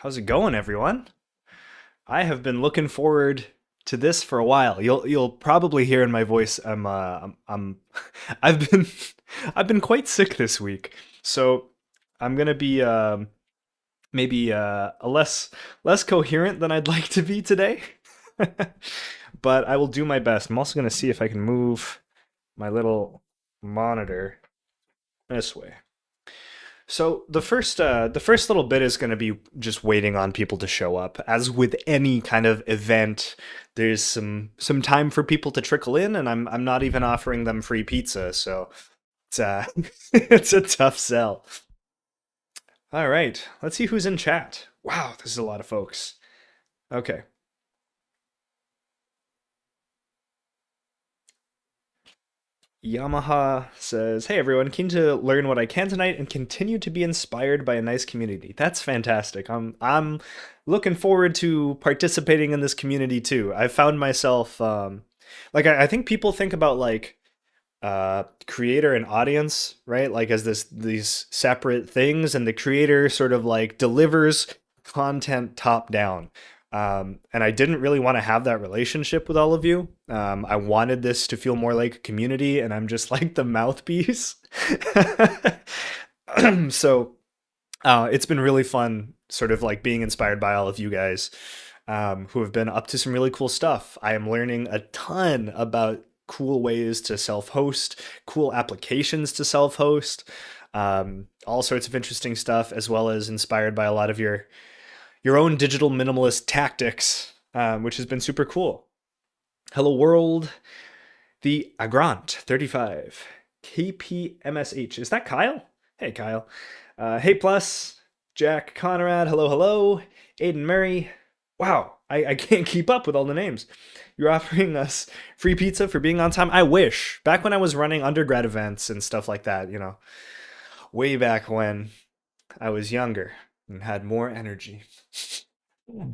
How's it going, everyone? I have been looking forward to this for a while. You'll probably hear in my voice I'm I've been I've been quite sick this week. So I'm gonna be maybe a less coherent than I'd like to be today. But I will do my best. I'm also gonna see if I can move my little monitor this way. So the first little bit is going to be just waiting on people to show up. As with any kind of event, there's some time for people to trickle in, and I'm not even offering them free pizza, so it's it's a tough sell. All right, let's see who's in chat. Wow, this is a lot of folks. Okay, Yamaha says, "Hey everyone, keen to learn what I can tonight and continue to be inspired by a nice community." That's fantastic. I'm looking forward to participating in this community too. I found myself like I think people think about like creator and audience, right? Like as these separate things, and the creator sort of like delivers content top down. And I didn't really want to have that relationship with all of you. I wanted this to feel more like a community, and I'm just like the mouthpiece. So it's been really fun, sort of like being inspired by all of you guys who have been up to some really cool stuff. I am learning a ton about cool ways to self host, cool applications to self host, all sorts of interesting stuff, as well as inspired by a lot of your own digital minimalist tactics, which has been super cool. Hello world, the Agrant 35, KPMSH. Is that Kyle? Hey Kyle. Hey plus, Jack Conrad. Hello, hello. Aiden Murray. Wow, I can't keep up with all the names. You're offering us free pizza for being on time? I wish. Back when I was running undergrad events and stuff like that, way back when I was younger and had more energy.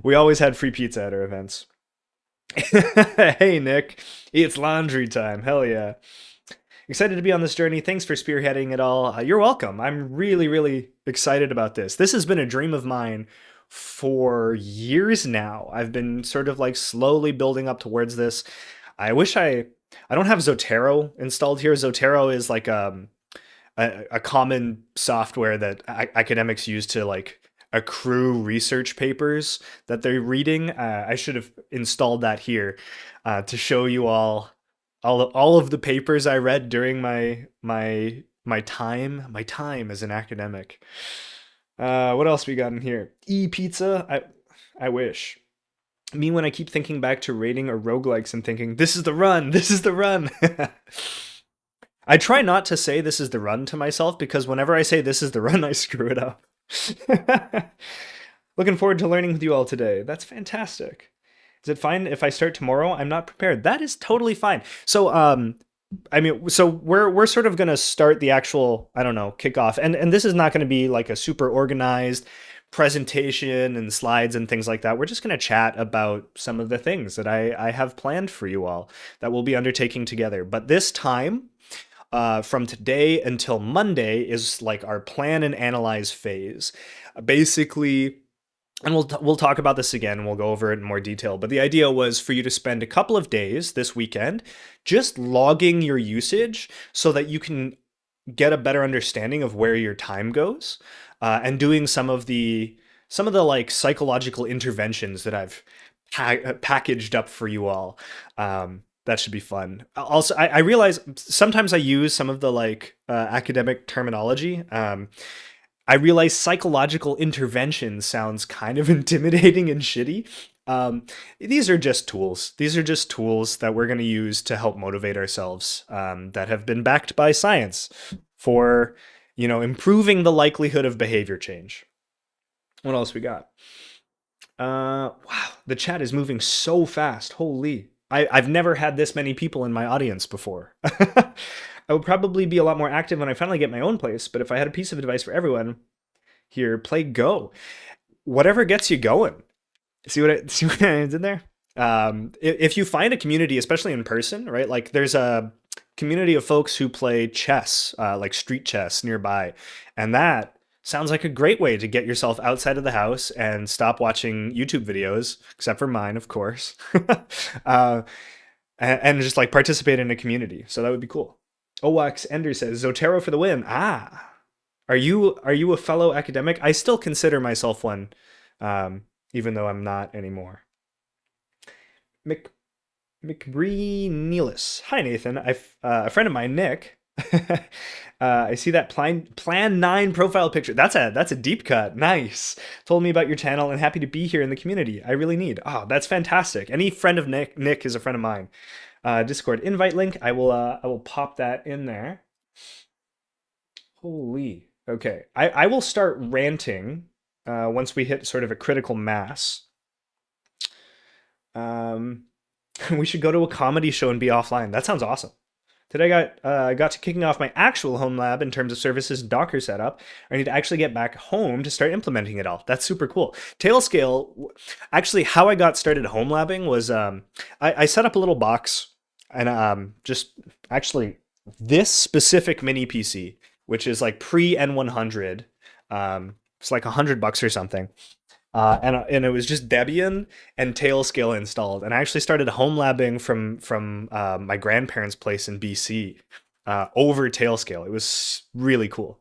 We always had free pizza at our events. Hey, Nick. It's laundry time. Hell yeah. Excited to be on this journey. Thanks for spearheading it all. You're welcome. I'm really, really excited about this. This has been a dream of mine for years now. I've been sort of like slowly building up towards this. I wish I don't have Zotero installed here. Zotero is like a common software that academics use to like accrue research papers that they're reading. I should have installed that here to show you all of the papers I read during my time as an academic. What else we got in here? E-pizza. I wish. Me when I keep thinking back to rating or roguelikes and thinking, this is the run, this is the run. I try not to say this is the run to myself, because whenever I say this is the run, I screw it up. Looking forward to learning with you all today. That's fantastic. Is it fine if I start tomorrow? I'm not prepared. That is totally fine. So, I mean, so we're sort of gonna start the actual, I don't know, kickoff, and this is not gonna be like a super organized presentation and slides and things like that. We're just gonna chat about some of the things that I have planned for you all that we'll be undertaking together. But this time, from today until Monday, is like our plan and analyze phase. Basically, and we'll talk about this again, and we'll go over it in more detail. But the idea was for you to spend a couple of days this weekend just logging your usage so that you can get a better understanding of where your time goes, and doing some of the like psychological interventions that I've packaged up for you all. That should be fun. Also, I realize sometimes I use some of the like academic terminology. I realize psychological intervention sounds kind of intimidating and shitty. These are just tools. These are just tools that we're going to use to help motivate ourselves, that have been backed by science for, improving the likelihood of behavior change. What else we got? Wow, the chat is moving so fast. Holy. I've never had this many people in my audience before. I would probably be a lot more active when I finally get my own place, but if I had a piece of advice for everyone, here, play Go. Whatever gets you going. See what I did there? If you find a community, especially in person, right? Like there's a community of folks who play chess, like street chess nearby, and that Sounds like a great way to get yourself outside of the house and stop watching YouTube videos, except for mine, of course, uh, and just like participate in a community. So that would be cool. Owax Ender says Zotero for the win. Ah, are you a fellow academic? I still consider myself one, um, even though I'm not anymore. Mc McBree Neelis. Hi Nathan. A friend of mine, Nick. I see that Plan 9 profile picture. That's a deep cut. Nice. Told me about your channel and happy to be here in the community. I really need. Oh, that's fantastic. Any friend of Nick is a friend of mine. Discord invite link. I will pop that in there. Holy. Okay. I will start ranting once we hit sort of a critical mass. Um, we should go to a comedy show and be offline. That sounds awesome. Today I got to kicking off my actual home lab in terms of services and Docker setup. I need to actually get back home to start implementing it all. That's super cool. Tailscale, actually, how I got started home labbing was I set up a little box and just actually this specific mini PC, which is like pre N100. It's like $100 or something. And it was just Debian and Tailscale installed. And I actually started home labbing from my grandparents' place in BC over Tailscale. It was really cool.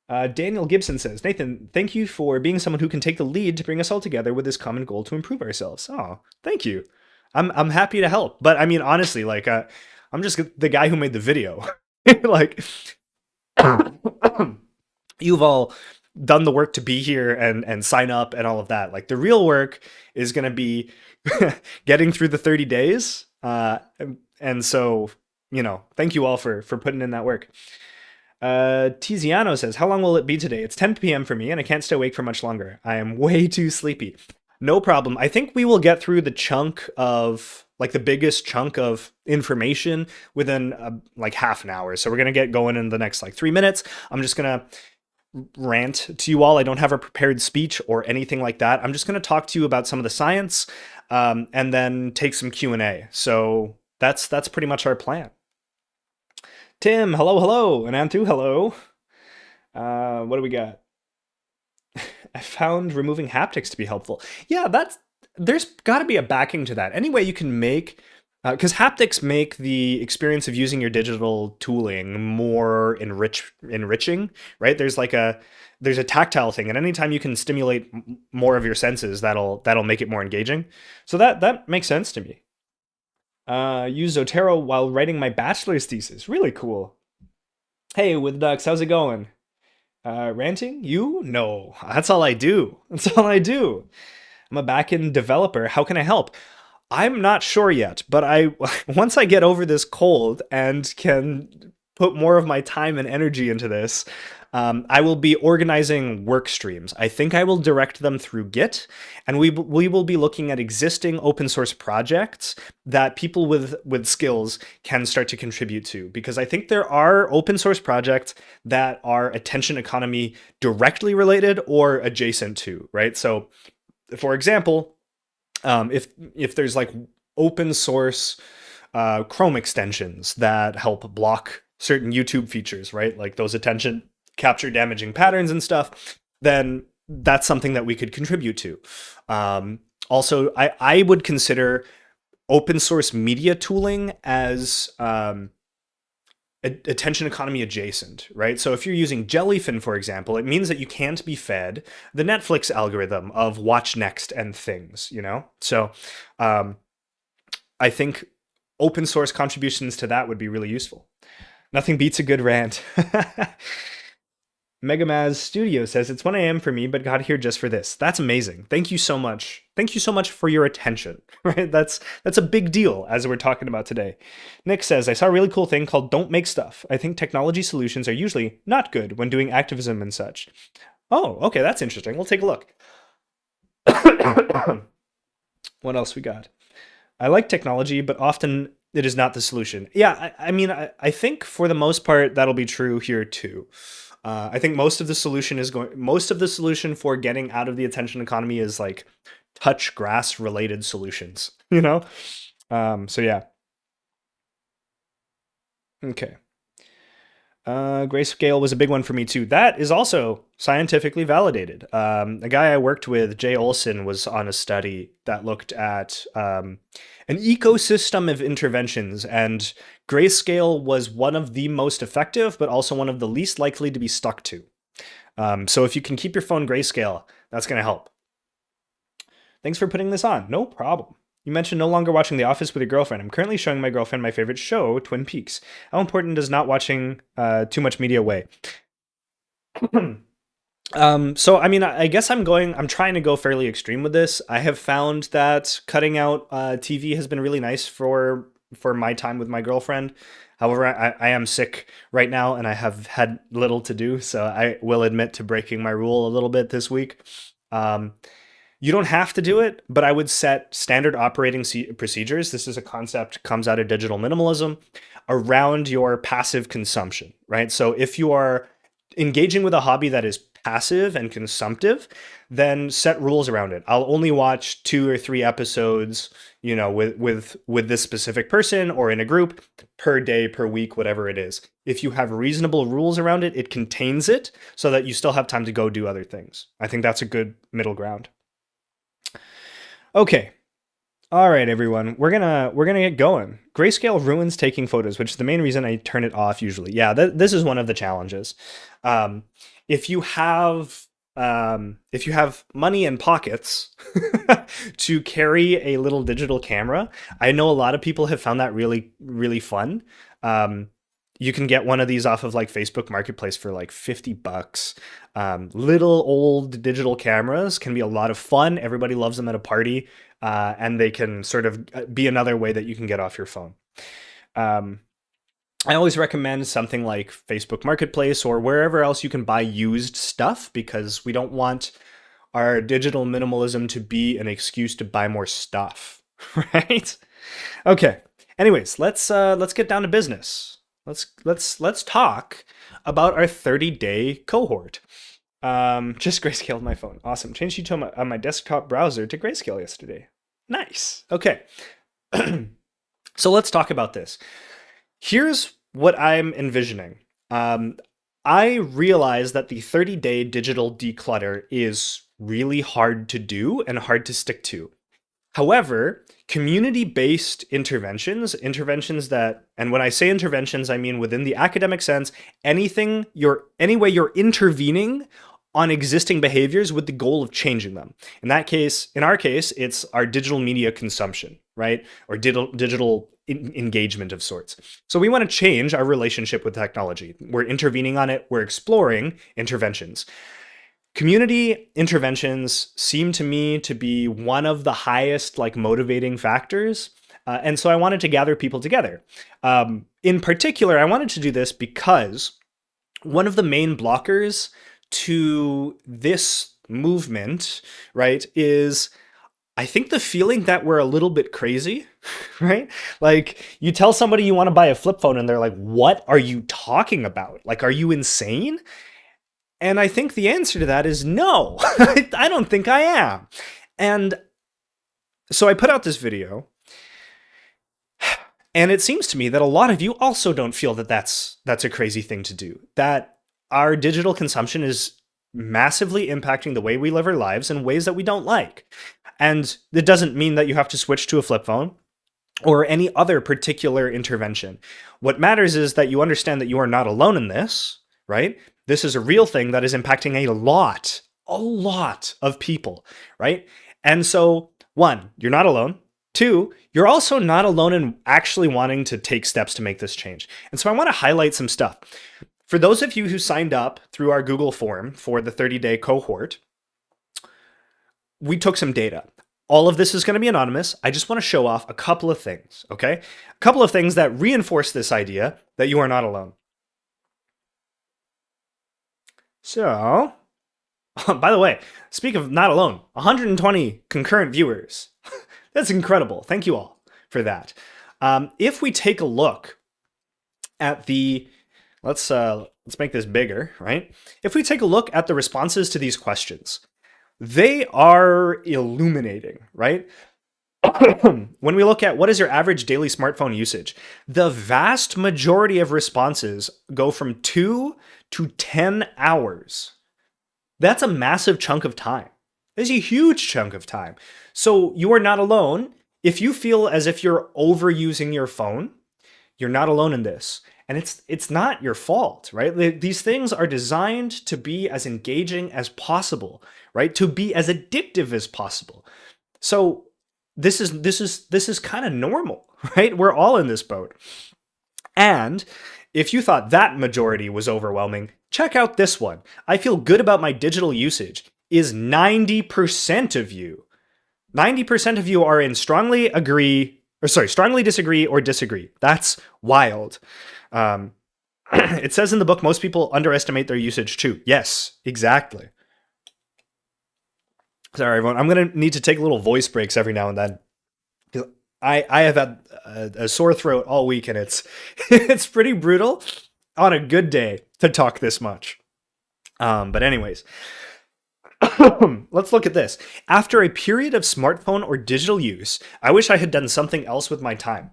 Daniel Gibson says, Nathan, thank you for being someone who can take the lead to bring us all together with this common goal to improve ourselves. Oh, thank you. I'm happy to help. But I mean, honestly, like I'm just the guy who made the video. Like you've all done the work to be here and sign up and all of that. Like the real work is going to be getting through the 30 days. And so, thank you all for putting in that work. Tiziano says, how long will it be today? It's 10 p.m. for me and I can't stay awake for much longer. I am way too sleepy. No problem. I think we will get through the chunk of like the biggest chunk of information within like half an hour. So we're going to get going in the next like 3 minutes. I'm just going to rant to you all. I don't have a prepared speech or anything like that. I'm just going to talk to you about some of the science and then take some Q&A. So that's pretty much our plan. Tim, hello, and Anthu, hello. What do we got? I found removing haptics to be helpful. Yeah, there's got to be a backing to that. Any way you can make, because haptics make the experience of using your digital tooling more enriching, right? There's a tactile thing, and anytime you can stimulate more of your senses, that'll make it more engaging. So that makes sense to me. Use Zotero while writing my bachelor's thesis. Really cool. Hey, with ducks, how's it going? Ranting? You? No, that's all I do. That's all I do. I'm a backend developer. How can I help? I'm not sure yet, but once I get over this cold and can put more of my time and energy into this, I will be organizing work streams. I think I will direct them through Git, and we will be looking at existing open source projects that people with skills can start to contribute to. Because I think there are open source projects that are attention economy directly related or adjacent to, right? So, for example, if there's like open source Chrome extensions that help block certain YouTube features, right? Like those attention capture damaging patterns and stuff, then that's something that we could contribute to. Also, I would consider open source media tooling as attention economy adjacent, right? So if you're using Jellyfin, for example, it means that you can't be fed the Netflix algorithm of watch next and things, So I think open source contributions to that would be really useful. Nothing beats a good rant. Megamaz Studio says it's 1 a.m. for me, but got here just for this. That's amazing. Thank you so much. Thank you so much for your attention. Right? That's a big deal as we're talking about today. Nick says, I saw a really cool thing called Don't Make Stuff. I think technology solutions are usually not good when doing activism and such. Oh, okay, that's interesting. We'll take a look. What else we got? I like technology, but often it is not the solution. Yeah, I mean, I think for the most part, that'll be true here too. I think most of the solution for getting out of the attention economy is like touch grass related solutions, So yeah. Okay. Grayscale was a big one for me too. That is also scientifically validated. A guy I worked with, Jay Olson, was on a study that looked at an ecosystem of interventions, and grayscale was one of the most effective, but also one of the least likely to be stuck to. So if you can keep your phone grayscale, that's going to help. Thanks for putting this on. No problem. You mentioned no longer watching The Office with your girlfriend. I'm currently showing my girlfriend my favorite show, Twin Peaks. How important does not watching too much media weigh? So I mean, I guess I'm trying to go fairly extreme with this. I have found that cutting out TV has been really nice for my time with my girlfriend. However, I am sick right now and I have had little to do, so I will admit to breaking my rule a little bit this week. Um, you don't have to do it, but I would set standard operating procedures. This is a concept comes out of digital minimalism around your passive consumption, right? So if you are engaging with a hobby that is passive and consumptive, then set rules around it. I'll only watch 2 or 3 episodes, with this specific person or in a group per day, per week, whatever it is. If you have reasonable rules around it, it contains it so that you still have time to go do other things. I think that's a good middle ground. Okay. All right, everyone. We're gonna get going. Grayscale ruins taking photos, which is the main reason I turn it off usually. Yeah, this is one of the challenges. Um, if you have money in pockets to carry a little digital camera, I know a lot of people have found that really, really fun. Um, you can get one of these off of like Facebook Marketplace for like $50. Little old digital cameras can be a lot of fun. Everybody loves them at a party, and they can sort of be another way that you can get off your phone. Um, I always recommend something like Facebook Marketplace or wherever else you can buy used stuff, because we don't want our digital minimalism to be an excuse to buy more stuff, right? Okay. Anyways, let's get down to business. Let's talk about our 30-day cohort. Just grayscaled my phone. Awesome. Changed on my desktop browser to grayscale yesterday. Nice. Okay. So let's talk about this. Here's what I'm envisioning. I realize that the 30-day digital declutter is really hard to do and hard to stick to. However, community-based interventions that, and when I say interventions, I mean within the academic sense, any way you're intervening on existing behaviors with the goal of changing them. In our case, it's our digital media consumption, right? Or digital engagement of sorts. So we want to change our relationship with technology. We're intervening on it. We're exploring interventions. Community interventions seem to me to be one of the highest motivating factors. And so I wanted to gather people together. In particular, I wanted to do this because one of the main blockers to this movement, right, is I think the feeling that we're a little bit crazy, right? Like you tell somebody you want to buy a flip phone and they're like, what are you talking about? Like, are you insane? And I think the answer to that is no, I don't think I am. And so I put out this video, and it seems to me that a lot of you also don't feel that that's a crazy thing to do, that our digital consumption is massively impacting the way we live our lives in ways that we don't like. And it doesn't mean that you have to switch to a flip phone or any other particular intervention. What matters is that you understand that you are not alone in this, right? This is a real thing that is impacting a lot of people, right? And so, one, you're not alone. Two, you're also not alone in actually wanting to take steps to make this change. And so I want to highlight some stuff. For those of you who signed up through our Google form for the 30-day cohort, we took some data. All of this is going to be anonymous. I just want to show off a couple of things, okay? A couple of things that reinforce this idea that you are not alone. So, by the way, speak of not alone, 120 concurrent viewers. That's incredible. Thank you all for that. If we take a look at the, let's make this bigger, right? If we take a look at the responses to these questions, they are illuminating, right? When we look at what is your average daily smartphone usage, the vast majority of responses go from 2 to 10 hours. That's a massive chunk of time. That's a huge chunk of time. So you are not alone. If you feel as if you're overusing your phone, you're not alone in this. And it's not your fault, right? These things are designed to be as engaging as possible, right? To be as addictive as possible. So this is kind of normal, right? We're all in this boat. And if you thought that majority was overwhelming, check out this one. I feel good about my digital usage is 90% of you. 90% of you are in strongly disagree or disagree. That's wild. It says in the book, most people underestimate their usage too. Yes, exactly. Sorry, everyone. I'm going to need to take little voice breaks every now and then. I have had a sore throat all week, and it's it's pretty brutal on a good day to talk this much. But anyways, let's look at this. After a period of smartphone or digital use, I wish I had done something else with my time.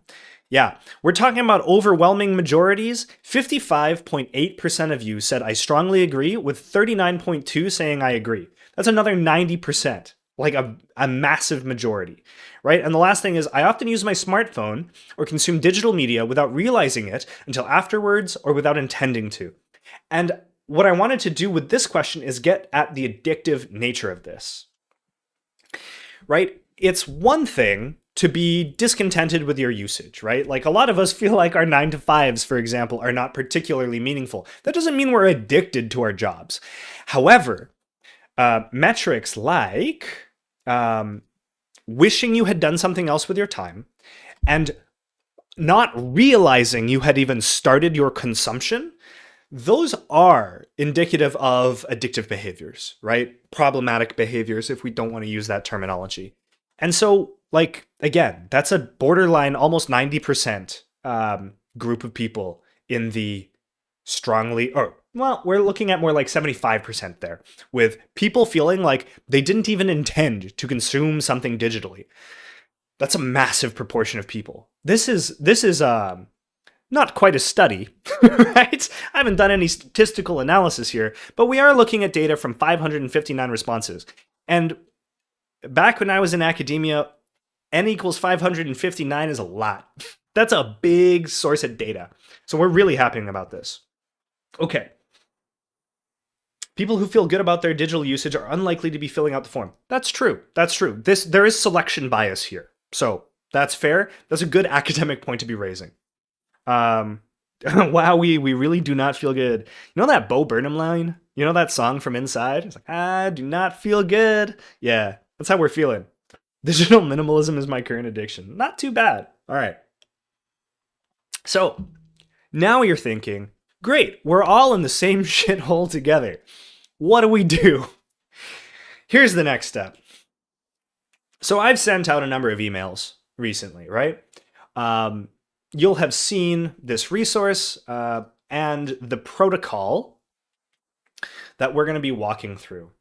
Yeah, we're talking about overwhelming majorities. 55.8% of you said I strongly agree, with 39.2% saying I agree. That's another 90%, like a massive majority, right? And the last thing is, I often use my smartphone or consume digital media without realizing it until afterwards or without intending to. And what I wanted to do with this question is get at the addictive nature of this, right? It's one thing to be discontented with your usage, right? Like a lot of us feel like our 9 to 5s, for example, are not particularly meaningful. That doesn't mean we're addicted to our jobs. However, metrics like wishing you had done something else with your time and not realizing you had even started your consumption, those are indicative of addictive behaviors, right? Problematic behaviors, if we don't want to use that terminology. And so, like, again, that's a borderline almost 90% group of people in the we're looking at more like 75% there, with people feeling like they didn't even intend to consume something digitally. That's a massive proportion of people. This is not quite a study, right? I haven't done any statistical analysis here, but we are looking at data from 559 responses. And back when I was in academia, n equals 559 is a lot. That's a big source of data. So we're really happy about this. Okay. People who feel good about their digital usage are unlikely to be filling out the form. That's true. That's true. There is selection bias here. So that's fair. That's a good academic point to be raising. Wow, we really do not feel good. You know that Bo Burnham line? You know that song from Inside? It's like, I do not feel good. Yeah, that's how we're feeling. Digital minimalism is my current addiction. Not too bad. All right. So now you're thinking, great, we're all in the same shithole together. What do we do? Here's the next step. So I've sent out a number of emails recently, right? You'll have seen this resource and the protocol that we're going to be walking through.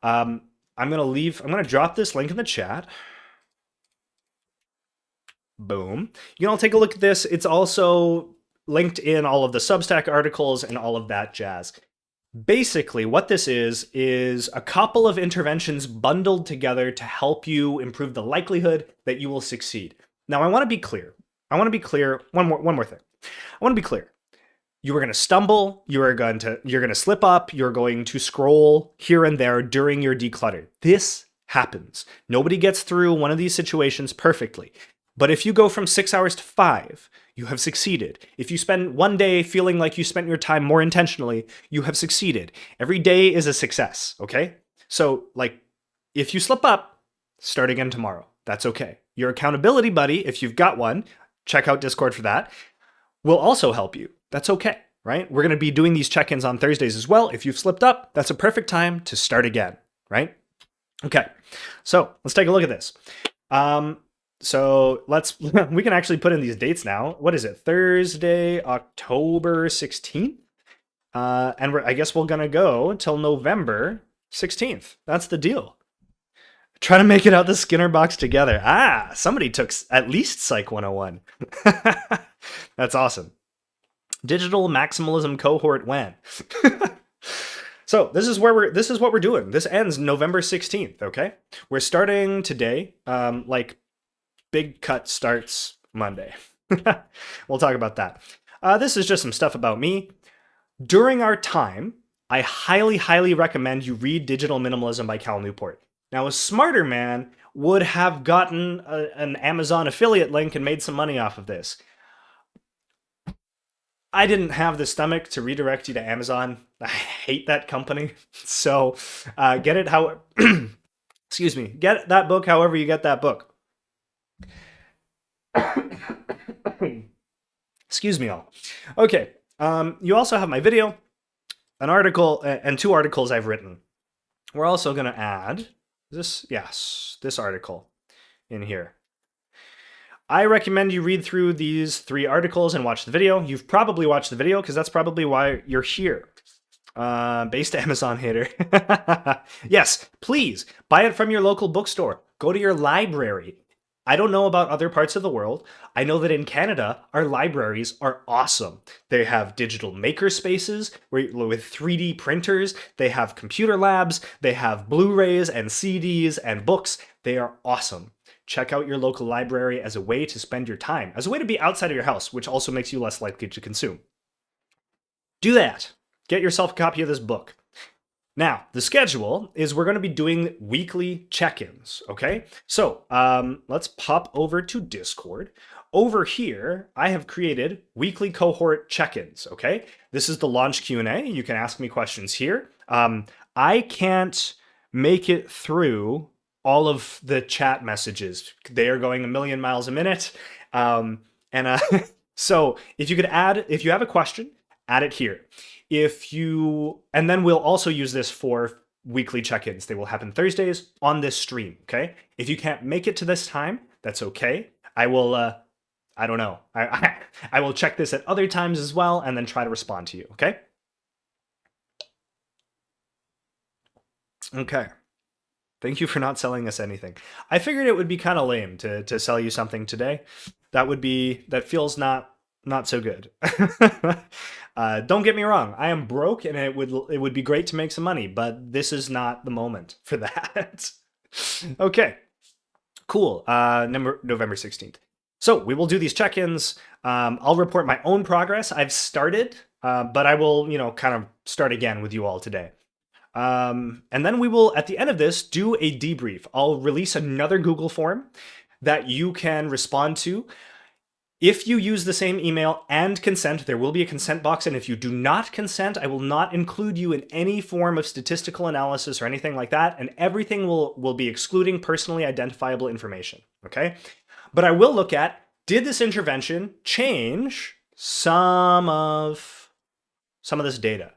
I'm going to drop this link in the chat. Boom. You can all take a look at this. It's also linked in all of the Substack articles and all of that jazz. Basically, what this is a couple of interventions bundled together to help you improve the likelihood that you will succeed. Now, I want to be clear. One more thing. I want to be clear. You are going to stumble. You're going to slip up. You're going to scroll here and there during your declutter. This happens. Nobody gets through one of these situations perfectly. But if you go from 6 hours to 5, you have succeeded. If you spend one day feeling like you spent your time more intentionally, you have succeeded. Every day is a success, okay? So, like, if you slip up, start again tomorrow. That's okay. Your accountability buddy, if you've got one, check out Discord for that, will also help you. That's okay, right? We're going to be doing these check-ins on Thursdays as well. If you've slipped up, that's a perfect time to start again, right? Okay, so let's take a look at this. So we can actually put in these dates now. What is it? Thursday, October 16th. And I guess we're going to go till November 16th. That's the deal. Trying to make it out the Skinner box together. Ah, somebody took at least Psych 101. That's awesome. Digital maximalism cohort when? So this is what we're doing. This ends November 16th, okay? We're starting today. Like big cut starts Monday. We'll talk about that. This is just some stuff about me. During our time, I highly, highly recommend you read Digital Minimalism by Cal Newport. Now, a smarter man would have gotten an Amazon affiliate link and made some money off of this. I didn't have the stomach to redirect you to Amazon. I hate that company. So get it how, excuse me, get that book however you get that book. Excuse me all. Okay, you also have my video, an article, and 2 articles I've written. We're also going to add this article in here. I recommend you read through these 3 articles and watch the video. You've probably watched the video because that's probably why you're here. Based Amazon hater. Yes, please buy it from your local bookstore. Go to your library. I don't know about other parts of the world. I know that in Canada, our libraries are awesome. They have digital maker spaces with 3D printers. They have computer labs. They have Blu-rays and CDs and books. They are awesome. Check out your local library as a way to spend your time, as a way to be outside of your house, which also makes you less likely to consume. Do that. Get yourself a copy of this book. Now, the schedule is we're going to be doing weekly check-ins, okay? So let's pop over to Discord. Over here, I have created weekly cohort check-ins, okay? This is the launch Q&A. You can ask me questions here. I can't make it through all of the chat messages. They are going a million miles a minute. So if you have a question, add it here. And then we'll also use this for weekly check-ins. They will happen Thursdays on this stream, okay? If you can't make it to this time, that's okay. I will, I don't know. I will check this at other times as well and then try to respond to you, okay? Okay. Thank you for not selling us anything. I figured it would be kind of lame to sell you something today. That feels not so good. Don't get me wrong. I am broke and it would be great to make some money, but this is not the moment for that. Okay, cool. November 16th. So we will do these check-ins. I'll report my own progress. I've started, but I will, kind of start again with you all today. And then we will, at the end of this, do a debrief. I'll release another Google form that you can respond to. If you use the same email and consent, there will be a consent box. And if you do not consent, I will not include you in any form of statistical analysis or anything like that. And everything will be excluding personally identifiable information. Okay? But I will look at, did this intervention change some of this data?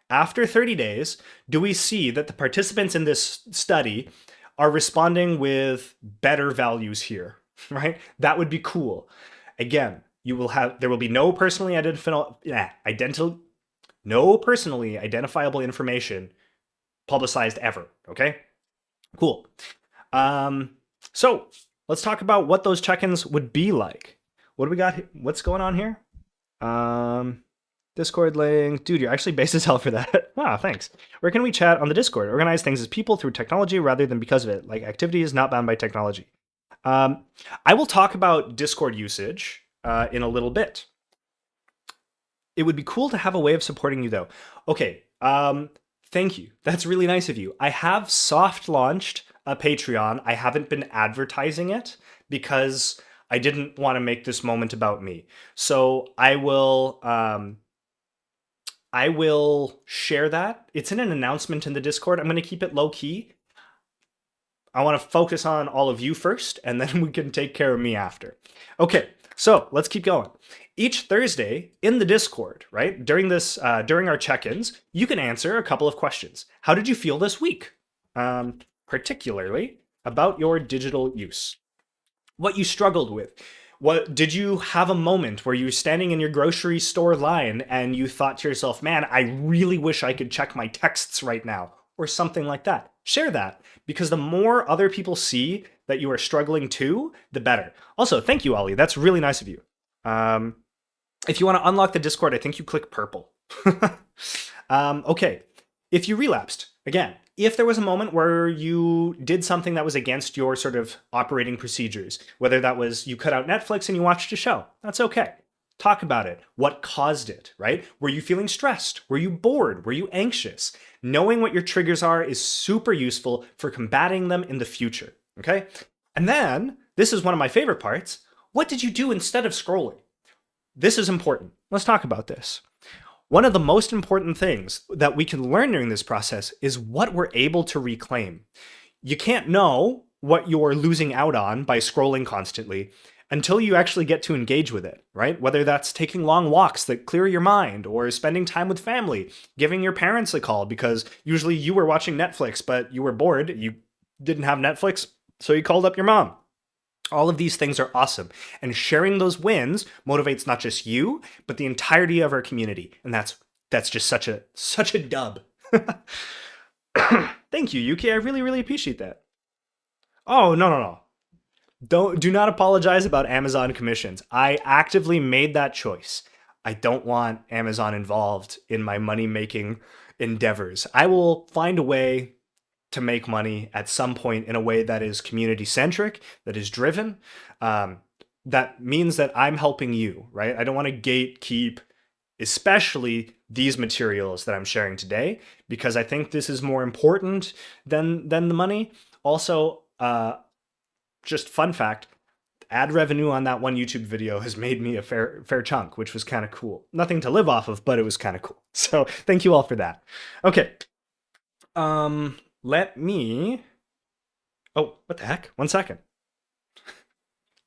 After 30 days, do we see that the participants in this study are responding with better values here, right? That would be cool. Again, there will be no personally identifiable information publicized ever, okay? Cool. So let's talk about what those check-ins would be like. What do we got? What's going on here? Discord link. Dude, you're actually based as hell for that. Thanks. Where can we chat on the Discord? Organize things as people through technology rather than because of it. Like activity is not bound by technology. I will talk about Discord usage in a little bit. It would be cool to have a way of supporting you though. Okay, thank you. That's really nice of you. I have soft launched a Patreon. I haven't been advertising it because I didn't want to make this moment about me. So I will share that. It's in an announcement in the Discord. I'm going to keep it low key. I want to focus on all of you first, and then we can take care of me after. Okay, so let's keep going. Each Thursday in the Discord, right, during our check-ins, you can answer a couple of questions. How did you feel this week? Particularly about your digital use. What you struggled with. What did you have a moment where you were standing in your grocery store line and you thought to yourself, man, I really wish I could check my texts right now? or something like that. Share that, because the more other people see that you are struggling too, the better. Also, thank you, Ollie. That's really nice of you. Um, if you want to unlock the Discord, I think you click purple. Okay. If you relapsed, again, if there was a moment where you did something that was against your sort of operating procedures, whether that was you cut out Netflix and you watched a show, that's okay. Talk about it. What caused it, right? Were you feeling stressed? Were you bored? Were you anxious? Knowing what your triggers are is super useful for combating them in the future, okay? And then, this is one of my favorite parts. What did you do instead of scrolling? This is important. Let's talk about this. One of the most important things that we can learn during this process is what we're able to reclaim. You can't know what you're losing out on by scrolling constantly until you actually get to engage with it, right? Whether that's taking long walks that clear your mind, or spending time with family, giving your parents a call because usually you were watching Netflix, but you were bored, you didn't have Netflix, so you called up your mom. All of these things are awesome. And sharing those wins motivates not just you, but the entirety of our community. And that's just such a dub. Thank you, Yuki. I really, really appreciate that. Oh, no, no, no. Do not apologize about Amazon commissions. I actively made that choice. I don't want Amazon involved in my money-making endeavors. I will find a way to make money at some point in a way that is community centric, that is driven. That means that I'm helping you, right? I don't want to gatekeep, especially these materials that I'm sharing today, because I think this is more important than the money. Also, just fun fact, ad revenue on that one YouTube video has made me a fair chunk, which was kind of cool. Nothing to live off of, but it was kind of cool. So thank you all for that. Okay. Let me. Oh, what the heck? 1 second.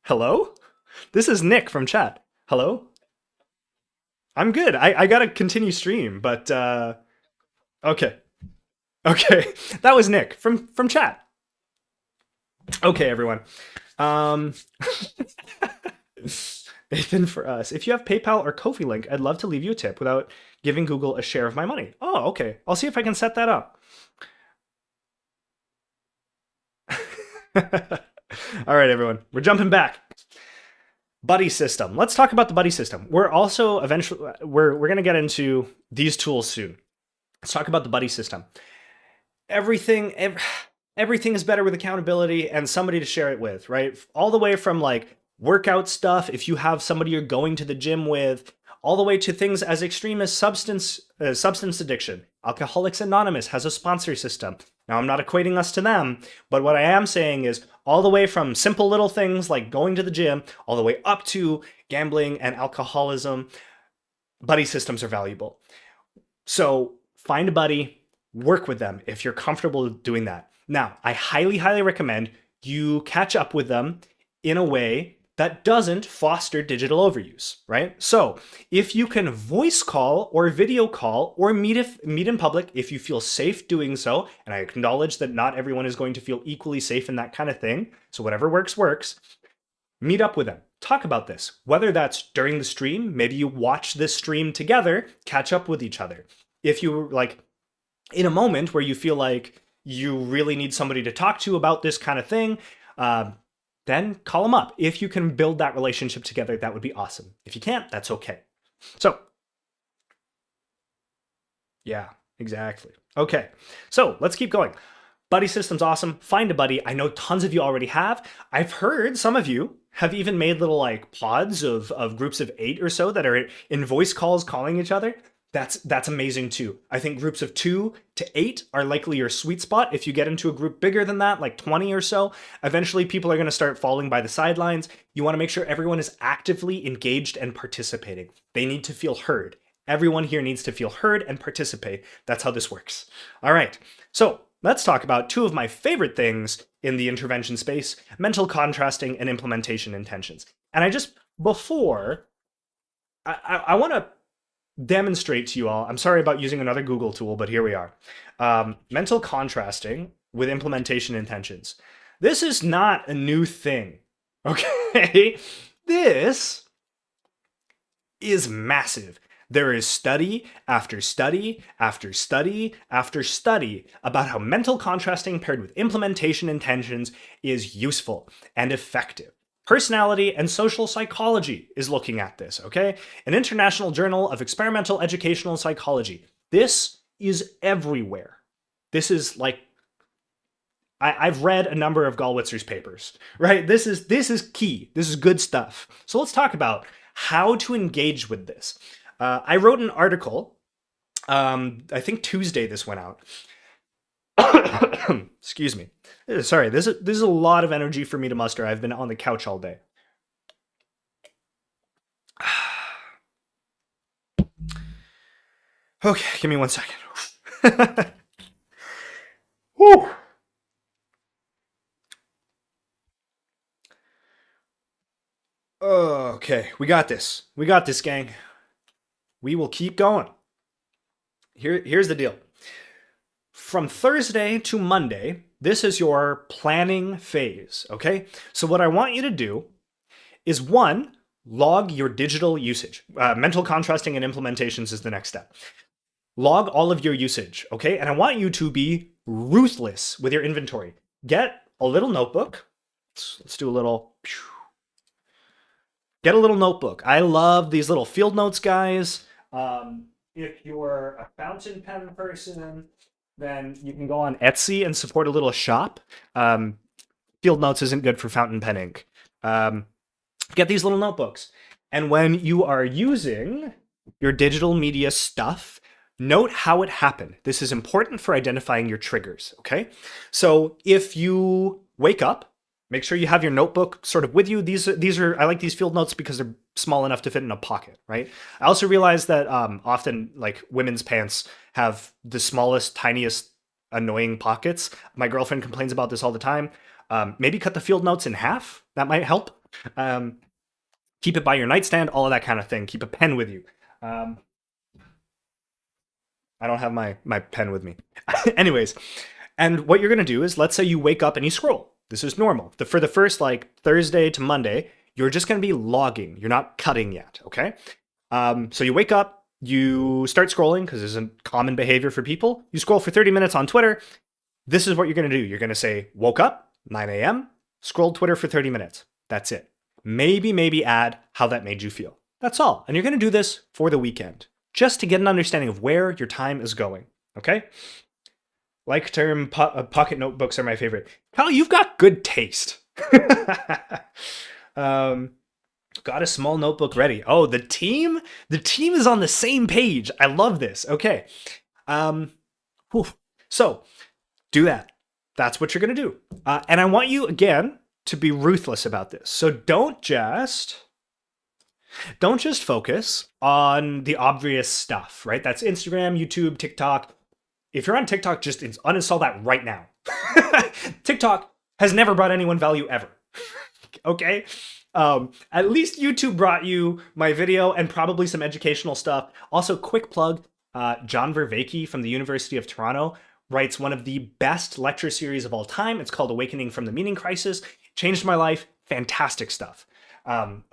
Hello? This is Nick from chat. Hello? I'm good. I gotta continue stream, but okay. Okay. That was Nick from chat. Okay, everyone. Um Nathan, for us. If you have PayPal or Kofi link, I'd love to leave you a tip without giving Google a share of my money. Oh, okay. I'll see if I can set that up. All right, everyone. We're jumping back. Buddy system. Let's talk about the buddy system. We're also eventually we're going to get into these tools soon. Let's talk about the buddy system. Everything is better with accountability and somebody to share it with, right? All the way from like workout stuff, if you have somebody you're going to the gym with, all the way to things as extreme as substance addiction. Alcoholics Anonymous has a sponsor system. Now, I'm not equating us to them, but what I am saying is all the way from simple little things like going to the gym, all the way up to gambling and alcoholism, buddy systems are valuable. So find a buddy, work with them if you're comfortable doing that. Now, I highly, highly recommend you catch up with them in a way that doesn't foster digital overuse, right? So if you can voice call or video call or meet in public if you feel safe doing so, and I acknowledge that not everyone is going to feel equally safe in that kind of thing, so whatever works, works, meet up with them. Talk about this, whether that's during the stream, maybe you watch this stream together, catch up with each other. If you like in a moment where you feel like you really need somebody to talk to about this kind of thing, then call them up. If you can build that relationship together, that would be awesome. If you can't, that's okay. So, yeah, exactly. Okay, so let's keep going. Buddy system's awesome. Find a buddy. I know tons of you already have. I've heard some of you have even made little like pods of groups of 8 or so that are in voice calls calling each other. That's amazing too. I think groups of 2 to 8 are likely your sweet spot. If you get into a group bigger than that, like 20 or so, eventually people are going to start falling by the sidelines. You want to make sure everyone is actively engaged and participating. They need to feel heard. Everyone here needs to feel heard and participate. That's how this works. All right. So let's talk about 2 of my favorite things in the intervention space: mental contrasting and implementation intentions. And I want to demonstrate to you all, I'm sorry about using another Google tool, but here we are. Mental contrasting with implementation intentions. This is not a new thing, okay? This is massive. There is study after study after study after study about how mental contrasting paired with implementation intentions is useful and effective. Personality and social psychology is looking at this, okay? An international journal of experimental educational psychology. This is everywhere. This is like I've read a number of Gallwitzer's papers, right? This is key. This is good stuff. So let's talk about how to engage with this. I wrote an article. I think Tuesday this went out. Excuse me. Sorry, this is a lot of energy for me to muster. I've been on the couch all day. Okay, give me 1 second. Whew. Okay, we got this. We got this, gang. We will keep going. Here's the deal. From Thursday to Monday, this is your planning phase, okay? So what I want you to do is one, log your digital usage. Mental contrasting and implementations is the next step. Log all of your usage, okay? And I want you to be ruthless with your inventory. Get a little notebook. Let's do a little. Get a little notebook. I love these little field notes, guys. If you're a fountain pen person, then you can go on Etsy and support a little shop. Field notes isn't good for fountain pen ink. Get these little notebooks. And when you are using your digital media stuff, note how it happened. This is important for identifying your triggers, okay? So if you wake up, make sure you have your notebook sort of with you. These are I like these field notes because they're small enough to fit in a pocket, right? I also realize that often like women's pants have the smallest, tiniest, annoying pockets. My girlfriend complains about this all the time. Maybe cut the field notes in half. That might help. Keep it by your nightstand, all of that kind of thing. Keep a pen with you. I don't have my pen with me. Anyways, and what you're gonna do is, let's say you wake up and you scroll. This is normal. For the first like Thursday to Monday, you're just gonna be logging. You're not cutting yet, okay? So you wake up, you start scrolling because this is a common behavior for people. You scroll for 30 minutes on Twitter. This is what you're gonna do. You're gonna say, woke up, 9 a.m., scrolled Twitter for 30 minutes. That's it. Maybe add how that made you feel. That's all. And you're gonna do this for the weekend, just to get an understanding of where your time is going, okay? Like term, pocket notebooks are my favorite. Kyle, you've got good taste. Got a small notebook ready. Oh, the team is on the same page. I love this. Okay. So do that. That's what you're going to do. And I want you, again, to be ruthless about this. So don't just focus on the obvious stuff, right? That's Instagram, YouTube, TikTok. If you're on TikTok, just uninstall that right now. TikTok has never brought anyone value ever. Okay? At least YouTube brought you my video and probably some educational stuff. Also, quick plug, John Vervaeke from the University of Toronto writes one of the best lecture series of all time. It's called Awakening from the Meaning Crisis. Changed my life. Fantastic stuff.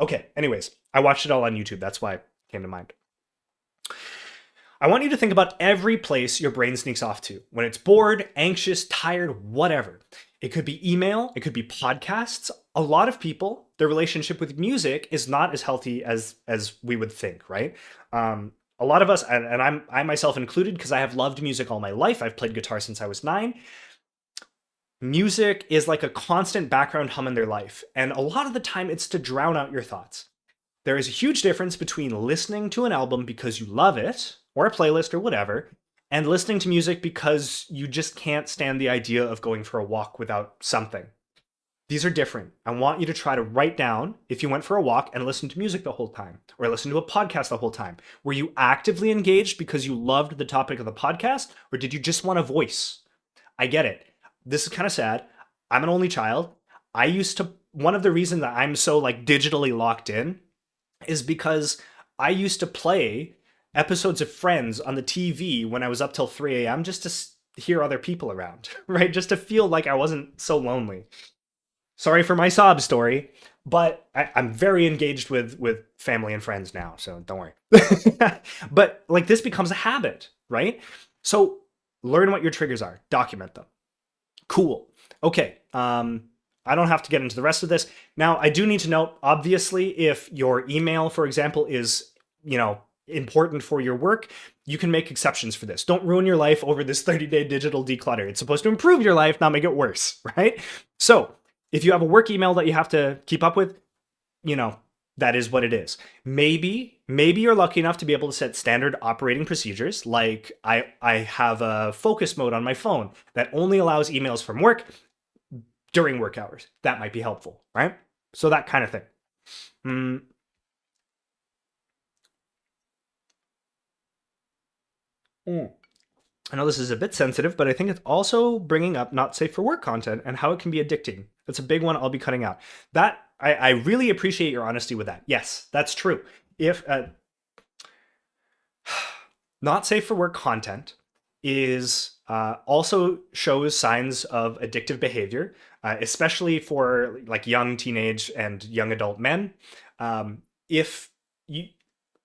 Okay, anyways, I watched it all on YouTube. That's why it came to mind. I want you to think about every place your brain sneaks off to when it's bored, anxious, tired, whatever. It could be email, it could be podcasts. A lot of people, their relationship with music is not as healthy as we would think, right? A lot of us, and I myself included, because I have loved music all my life. I've played guitar since I was 9. Music is like a constant background hum in their life, and a lot of the time it's to drown out your thoughts. There is a huge difference between listening to an album because you love it, or a playlist or whatever, and listening to music because you just can't stand the idea of going for a walk without something. These are different. I want you to try to write down if you went for a walk and listened to music the whole time, or listened to a podcast the whole time. Were you actively engaged because you loved the topic of the podcast, or did you just want a voice? I get it. This is kind of sad. I'm an only child. One of the reasons that I'm so like digitally locked in is because I used to play episodes of Friends on the TV when I was up till 3 a.m. just to hear other people around, right? Just to feel like I wasn't so lonely. Sorry for my sob story. But I'm very engaged with family and friends now, so don't worry. But like this becomes a habit, right? So learn what your triggers are, document them. Cool. Okay. I don't have to get into the rest of this. Now, I do need to note, obviously, if your email, for example, is, important for your work, you can make exceptions for this. Don't ruin your life over this 30-day digital declutter. It's supposed to improve your life, not make it worse, right? So if you have a work email that you have to keep up with, you know, that is what it is. Maybe you're lucky enough to be able to set standard operating procedures. Like I have a focus mode on my phone that only allows emails from work during work hours. That might be helpful, right? So that kind of thing. Mm, mm. I know this is a bit sensitive, but I think it's also bringing up not safe for work content and how it can be addicting. That's a big one I'll be cutting out. That I really appreciate your honesty with that. Yes, that's true. If not safe for work content is also shows signs of addictive behavior, especially for like young teenage and young adult men. If you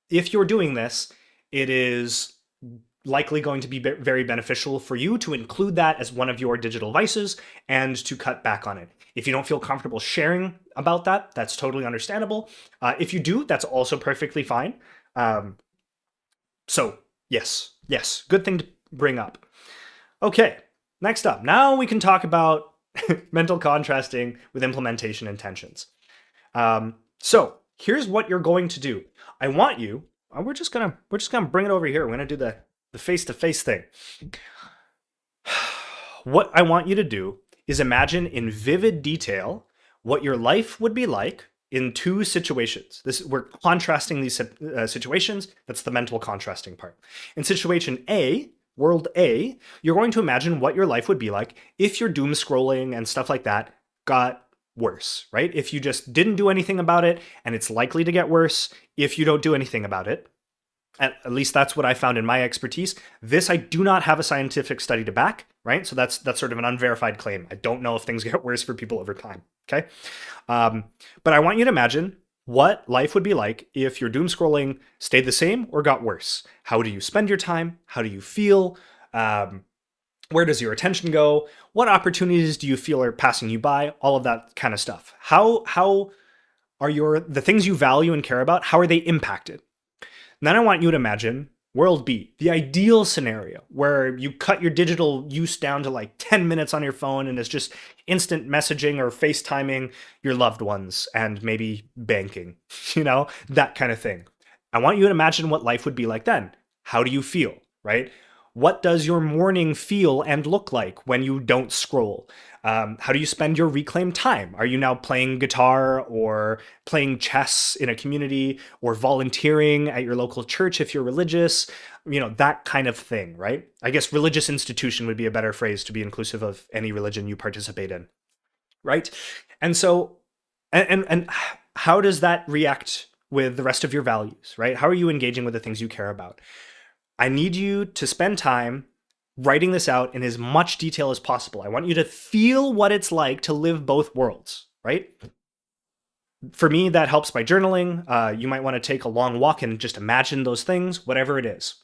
if you're doing this, it is likely going to be very beneficial for you to include that as one of your digital vices and to cut back on it. If you don't feel comfortable sharing about that, that's totally understandable. If you do, that's also perfectly fine. Um, so, yes, good thing to bring up. Okay, next up. Now we can talk about mental contrasting with implementation intentions. So here's what you're going to do. I want you. We're just gonna bring it over here. We're gonna do the face-to-face thing. What I want you to do is imagine in vivid detail what your life would be like in two situations. We're contrasting these situations. That's the mental contrasting part. In situation A, world A, you're going to imagine what your life would be like if your doom scrolling and stuff like that got worse, right? If you just didn't do anything about it, and it's likely to get worse if you don't do anything about it. At least that's what I found in my expertise. This I do not have a scientific study to back, right? So that's sort of an unverified claim. I don't know if things get worse for people over time. Okay, but I want you to imagine what life would be like if your doom scrolling stayed the same or got worse. How do you spend your time? How do you feel? Where does your attention go? What opportunities do you feel are passing you by? All of that kind of stuff. How are the things you value and care about? How are they impacted? And then I want you to imagine world B, the ideal scenario where you cut your digital use down to like 10 minutes on your phone and it's just instant messaging or FaceTiming your loved ones and maybe banking, that kind of thing. I want you to imagine what life would be like then. How do you feel, right? What does your morning feel and look like when you don't scroll? How do you spend your reclaimed time? Are you now playing guitar or playing chess in a community or volunteering at your local church if you're religious? That kind of thing, right? I guess religious institution would be a better phrase to be inclusive of any religion you participate in, right? And so, and how does that react with the rest of your values, right? How are you engaging with the things you care about? I need you to spend time writing this out in as much detail as possible. I want you to feel what it's like to live both worlds, right? For me, that helps by journaling. You might want to take a long walk and just imagine those things, whatever it is.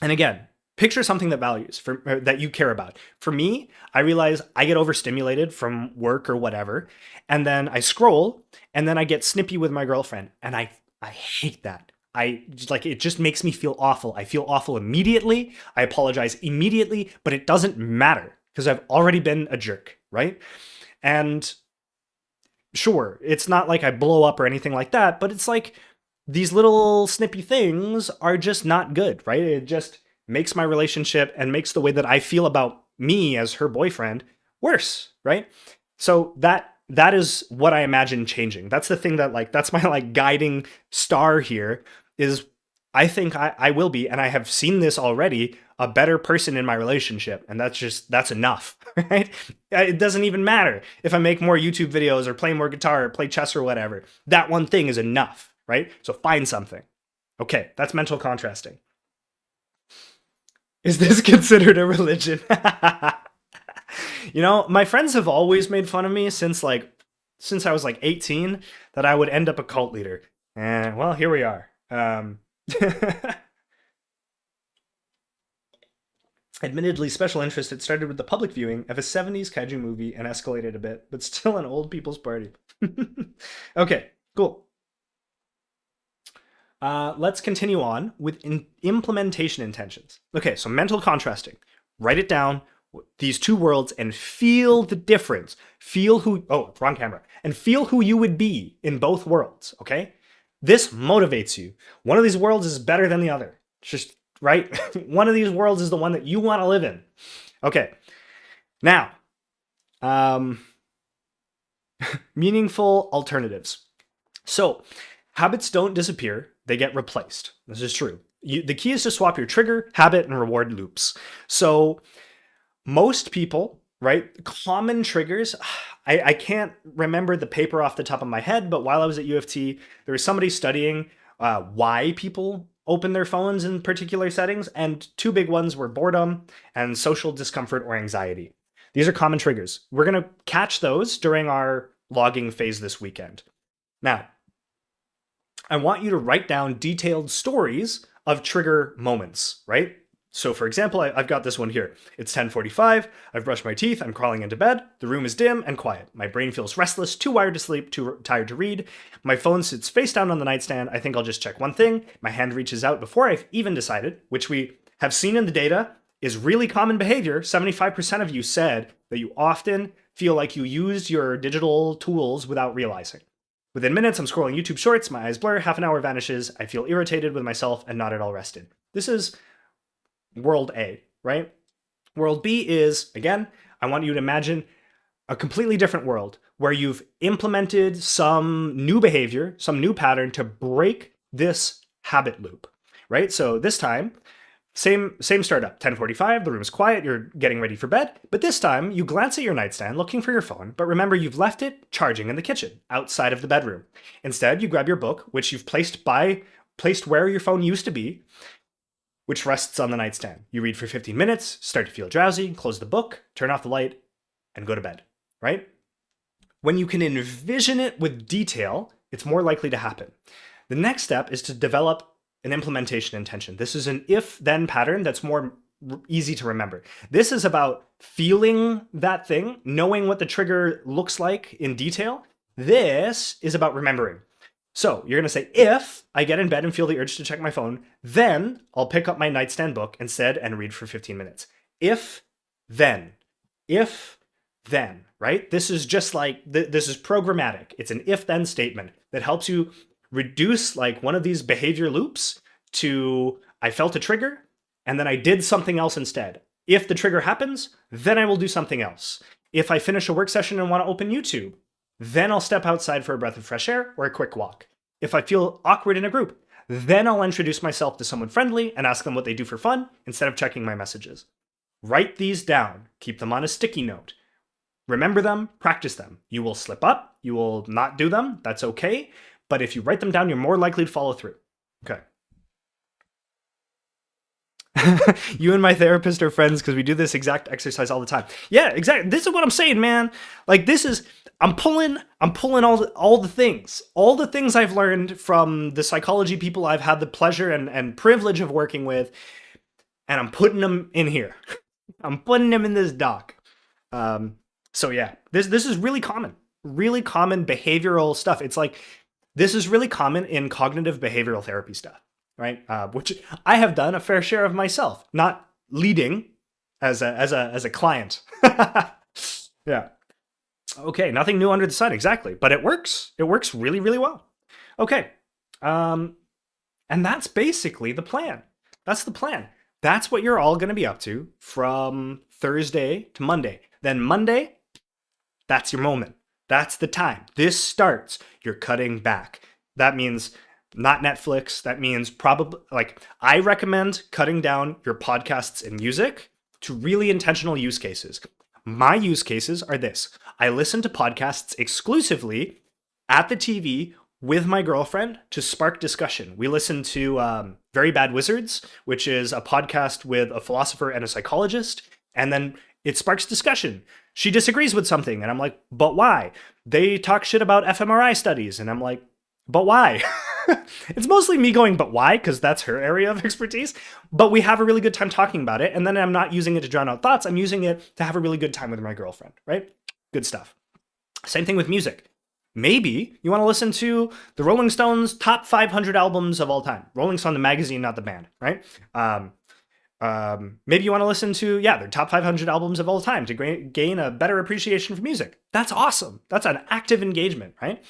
And again, picture something that you care about. For me, I realize I get overstimulated from work or whatever, and then I scroll, and then I get snippy with my girlfriend, and I hate that. It just makes me feel awful. I feel awful immediately. I apologize immediately, but it doesn't matter because I've already been a jerk, right? And sure, it's not like I blow up or anything like that, but it's like these little snippy things are just not good, right? It just makes my relationship and makes the way that I feel about me as her boyfriend worse, right? So that is what I imagine changing. That's the thing that's my guiding star here is I think I will be, and I have seen this already, a better person in my relationship. And that's enough, right? It doesn't even matter if I make more YouTube videos or play more guitar or play chess or whatever. That one thing is enough, right? So find something. Okay, that's mental contrasting. Is this considered a religion? My friends have always made fun of me since since I was like 18 that I would end up a cult leader. And well, here we are. Admittedly, special interest, it started with the public viewing of a 70s kaiju movie and escalated a bit, but still an old people's party. Okay, cool. Let's continue on with implementation intentions. Okay, so mental contrasting. Write it down, these two worlds, and feel the difference. Feel who, oh, wrong camera. And feel who you would be in both worlds, okay? This motivates you. One of these worlds is better than the other. Just, right? One of these worlds is the one that you want to live in. Okay, now, meaningful alternatives. So, habits don't disappear, they get replaced. This is true. The key is to swap your trigger, habit, and reward loops. So, most people, right, common triggers, I can't remember the paper off the top of my head, but while I was at U of T, there was somebody studying why people open their phones in particular settings, and two big ones were boredom and social discomfort or anxiety. These are common triggers. We're going to catch those during our logging phase this weekend. Now, I want you to write down detailed stories of trigger moments, right? So for example, I've got this one here. It's 10:45, I've brushed my teeth, I'm crawling into bed, the room is dim and quiet. My brain feels restless, too wired to sleep, too tired to read. My phone sits face down on the nightstand. I think I'll just check one thing. My hand reaches out before I've even decided, which we have seen in the data is really common behavior. 75% of you said that you often feel like you used your digital tools without realizing. Within minutes, I'm scrolling YouTube shorts, my eyes blur, half an hour vanishes, I feel irritated with myself and not at all rested. This is world A, right? World B is, again, I want you to imagine a completely different world where you've implemented some new behavior, some new pattern to break this habit loop, right? So this time, same startup, 10:45, the room's quiet, you're getting ready for bed, but this time you glance at your nightstand looking for your phone, but remember you've left it charging in the kitchen, outside of the bedroom. Instead, you grab your book, which you've placed where your phone used to be, which rests on the nightstand. You read for 15 minutes, start to feel drowsy, close the book, turn off the light, and go to bed, right? When you can envision it with detail, it's more likely to happen. The next step is to develop an implementation intention. This is an if-then pattern that's more easy to remember. This is about feeling that thing, knowing what the trigger looks like in detail. This is about remembering. So you're going to say, if I get in bed and feel the urge to check my phone, then I'll pick up my nightstand book instead and read for 15 minutes. If, then, right? This is just like, this is programmatic. It's an if-then statement that helps you reduce like one of these behavior loops to, I felt a trigger and then I did something else instead. If the trigger happens, then I will do something else. If I finish a work session and want to open YouTube, then I'll step outside for a breath of fresh air or a quick walk. If I feel awkward in a group, then I'll introduce myself to someone friendly and ask them what they do for fun instead of checking my messages. Write these down. Keep them on a sticky note. Remember them, practice them. You will slip up, you will not do them, that's okay. But if you write them down, you're more likely to follow through. Okay. You and my therapist are friends because we do this exact exercise all the time. Yeah, exactly. This is what I'm saying, man. Like I'm pulling all the things I've learned from the psychology people I've had the pleasure and privilege of working with, and I'm putting them in here. I'm putting them in this doc. So yeah, this is really common behavioral stuff. It's like, this is really common in cognitive behavioral therapy stuff, right? Which I have done a fair share of myself, not leading as a client. Yeah. Okay, nothing new under the sun, exactly. But it works. It works really, really well. Okay. And that's basically the plan. That's the plan. That's what you're all going to be up to from Thursday to Monday. Then Monday, that's your moment. That's the time. This starts. You're cutting back. That means not Netflix. That means probably, like, I recommend cutting down your podcasts and music to really intentional use cases. My use cases are this. I listen to podcasts exclusively at the TV with my girlfriend to spark discussion. We listen to Very Bad Wizards, which is a podcast with a philosopher and a psychologist. And then It sparks discussion. She disagrees with something, and I'm like, but why? They talk shit about fMRI studies, and I'm like, but why? It's mostly me going, but why? Because that's her area of expertise. But we have a really good time talking about it, and then I'm not using it to drown out thoughts. I'm using it to have a really good time with my girlfriend, right? Good stuff. Same thing with music. Maybe you want to listen to the Rolling Stones top 500 albums of all time. Rolling Stone, the magazine, not the band, right? Maybe you want to listen to, yeah, their top 500 albums of all time to gain a better appreciation for music. That's awesome. That's an active engagement, right?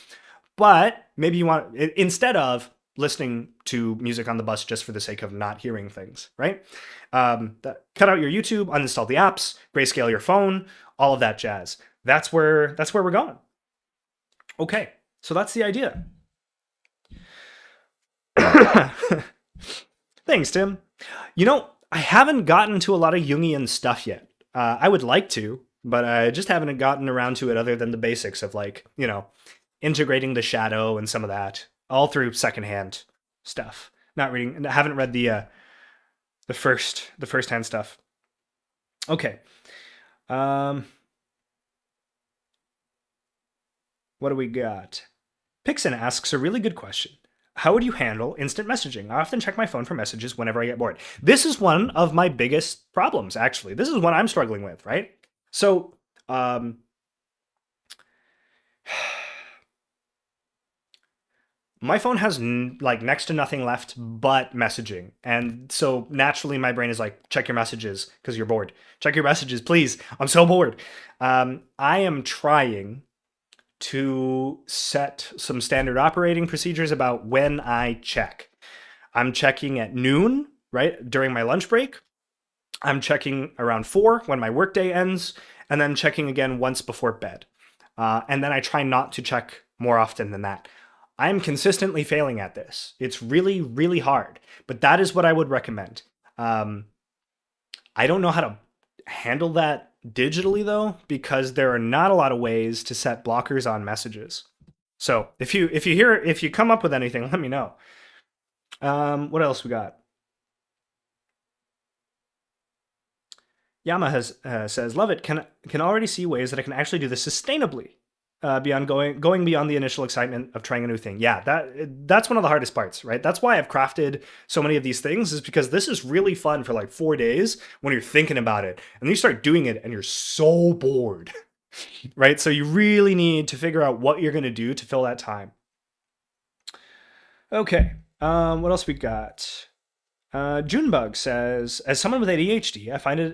But maybe you want, instead of listening to music on the bus just for the sake of not hearing things, right? Cut out your YouTube, uninstall the apps, grayscale your phone, all of that jazz. That's where we're going. Okay, so that's the idea. Thanks, Tim. You know, I haven't gotten to a lot of Jungian stuff yet. I would like to, but I just haven't gotten around to it other than the basics of like, integrating the shadow and some of that, all through secondhand stuff. Not reading, I haven't read the first-hand stuff. Okay. What do we got? Pixon asks a really good question. How would you handle instant messaging? I often check my phone for messages whenever I get bored. This is one of my biggest problems, actually. This is what I'm struggling with, right? So, my phone has like next to nothing left but messaging. And so naturally my brain is like, check your messages because you're bored. Check your messages, please. I'm so bored. I am trying to set some standard operating procedures about when I check. I'm checking at noon, right, during my lunch break. I'm checking around 4 when my workday ends, and then checking again once before bed. And then I try not to check more often than that. I'm consistently failing at this. It's really, really hard, but that is what I would recommend. I don't know how to handle that digitally though, because there are not a lot of ways to set blockers on messages. So if you come up with anything, let me know. What else we got? Yama says, love it. Can already see ways that I can actually do this sustainably. Beyond going beyond the initial excitement of trying a new thing. Yeah, that's one of the hardest parts, right? That's why I've crafted so many of these things, is because this is really fun for like 4 days when you're thinking about it, and then you start doing it and you're so bored, right? So you really need to figure out what you're going to do to fill that time. Okay, what else we got? Junebug says, as someone with ADHD,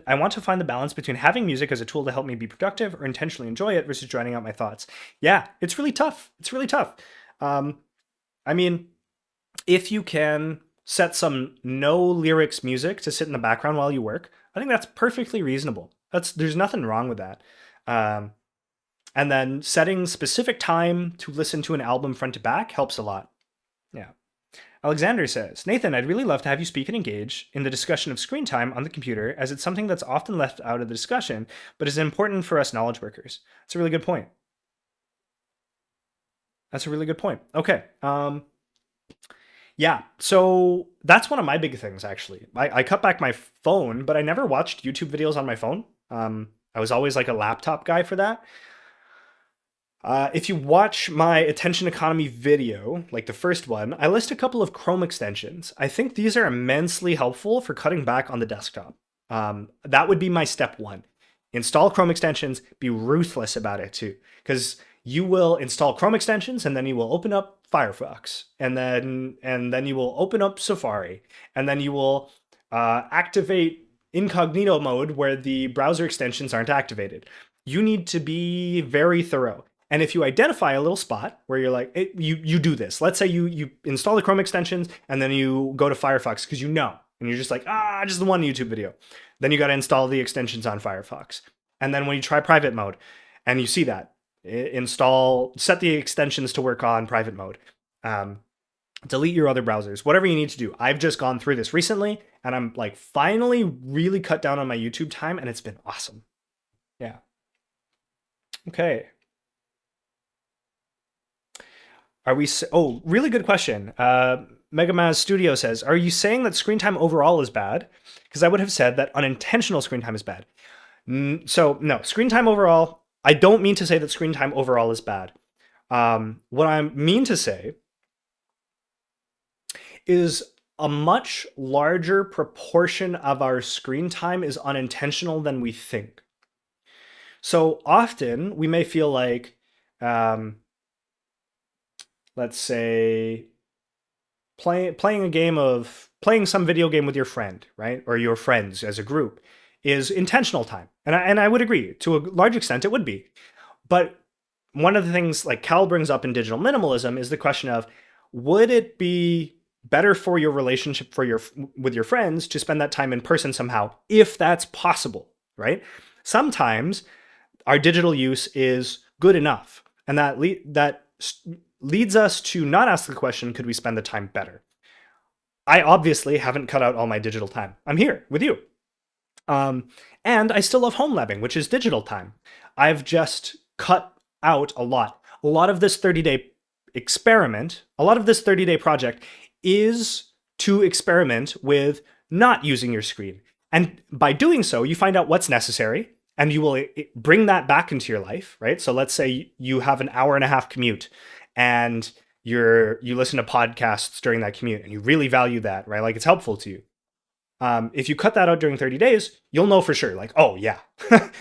I want to find the balance between having music as a tool to help me be productive or intentionally enjoy it versus drowning out my thoughts. Yeah, it's really tough. It's really tough. I mean, if you can set some no lyrics music to sit in the background while you work, I think that's perfectly reasonable. There's nothing wrong with that. And then setting specific time to listen to an album front to back helps a lot. Yeah. Alexander says, Nathan, I'd really love to have you speak and engage in the discussion of screen time on the computer, as it's something that's often left out of the discussion, but is important for us knowledge workers. That's a really good point. Okay. Yeah, so that's one of my big things, actually. I cut back my phone, but I never watched YouTube videos on my phone. I was always like a laptop guy for that. If you watch my attention economy video, like the first one, I list a couple of Chrome extensions. I think these are immensely helpful for cutting back on the desktop. That would be my step 1. Install Chrome extensions, be ruthless about it too, because you will install Chrome extensions and then you will open up Firefox, and then you will open up Safari, and then you will activate incognito mode where the browser extensions aren't activated. You need to be very thorough. And if you identify a little spot where you're like, you do this. Let's say you install the Chrome extensions and then you go to Firefox because and you're just like, just the one YouTube video. Then you got to install the extensions on Firefox. And then when you try private mode and you see that, set the extensions to work on private mode. Delete your other browsers, whatever you need to do. I've just gone through this recently and I'm like finally really cut down on my YouTube time and it's been awesome. Yeah. Okay. Really good question. Megamaz Studio says, are you saying that screen time overall is bad? Because I would have said that unintentional screen time is bad. So no, screen time overall. I don't mean to say that screen time overall is bad. What I mean to say is a much larger proportion of our screen time is unintentional than we think. So often we may feel like, um, let's say, playing some video game with your friend, right, or your friends as a group, is intentional time, and I would agree to a large extent it would be. But one of the things like Cal brings up in digital minimalism is the question of, would it be better for your relationship for your with your friends to spend that time in person somehow, if that's possible, right? Sometimes our digital use is good enough, and that leads us to not ask the question, could we spend the time better? I obviously haven't cut out all my digital time. I'm here with you. Um, and I still love home labbing, which is digital time. I've just cut out a lot. A lot of this 30-day experiment, a lot of this 30-day project is to experiment with not using your screen. And by doing so, you find out what's necessary and you will bring that back into your life, right? So let's say you have an hour and a half commute and you listen to podcasts during that commute and you really value that, right? Like it's helpful to you. If you cut that out during 30 days, you'll know for sure, like, oh yeah,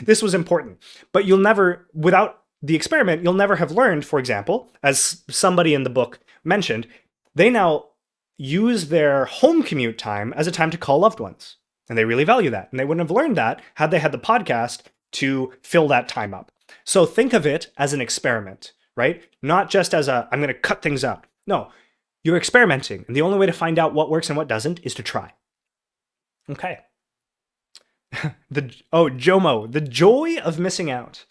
this was important. But you'll never, without the experiment, you'll never have learned, for example, as somebody in the book mentioned, they now use their home commute time as a time to call loved ones. And they really value that. And they wouldn't have learned that had they had the podcast to fill that time up. So think of it as an experiment, right? Not just as I'm going to cut things out. No, you're experimenting. And the only way to find out what works and what doesn't is to try. Okay. Jomo, the joy of missing out.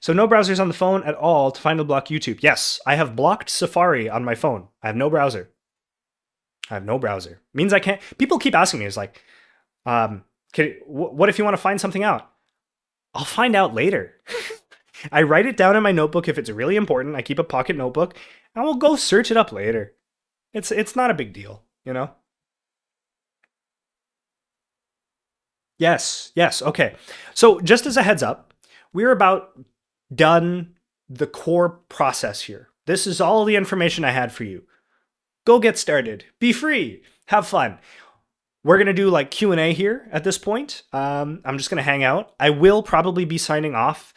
So no browsers on the phone at all to finally block YouTube. Yes, I have blocked Safari on my phone. I have no browser. I have no browser. Means I can't. People keep asking me, it's like, what if you want to find something out? I'll find out later. I write it down in my notebook if it's really important. I keep a pocket notebook, and we'll go search it up later. It's not a big deal, you know? Yes, yes, okay. So just as a heads up, we're about done the core process here. This is all the information I had for you. Go get started. Be free. Have fun. We're gonna do like Q&A here at this point. I'm just gonna hang out. I will probably be signing off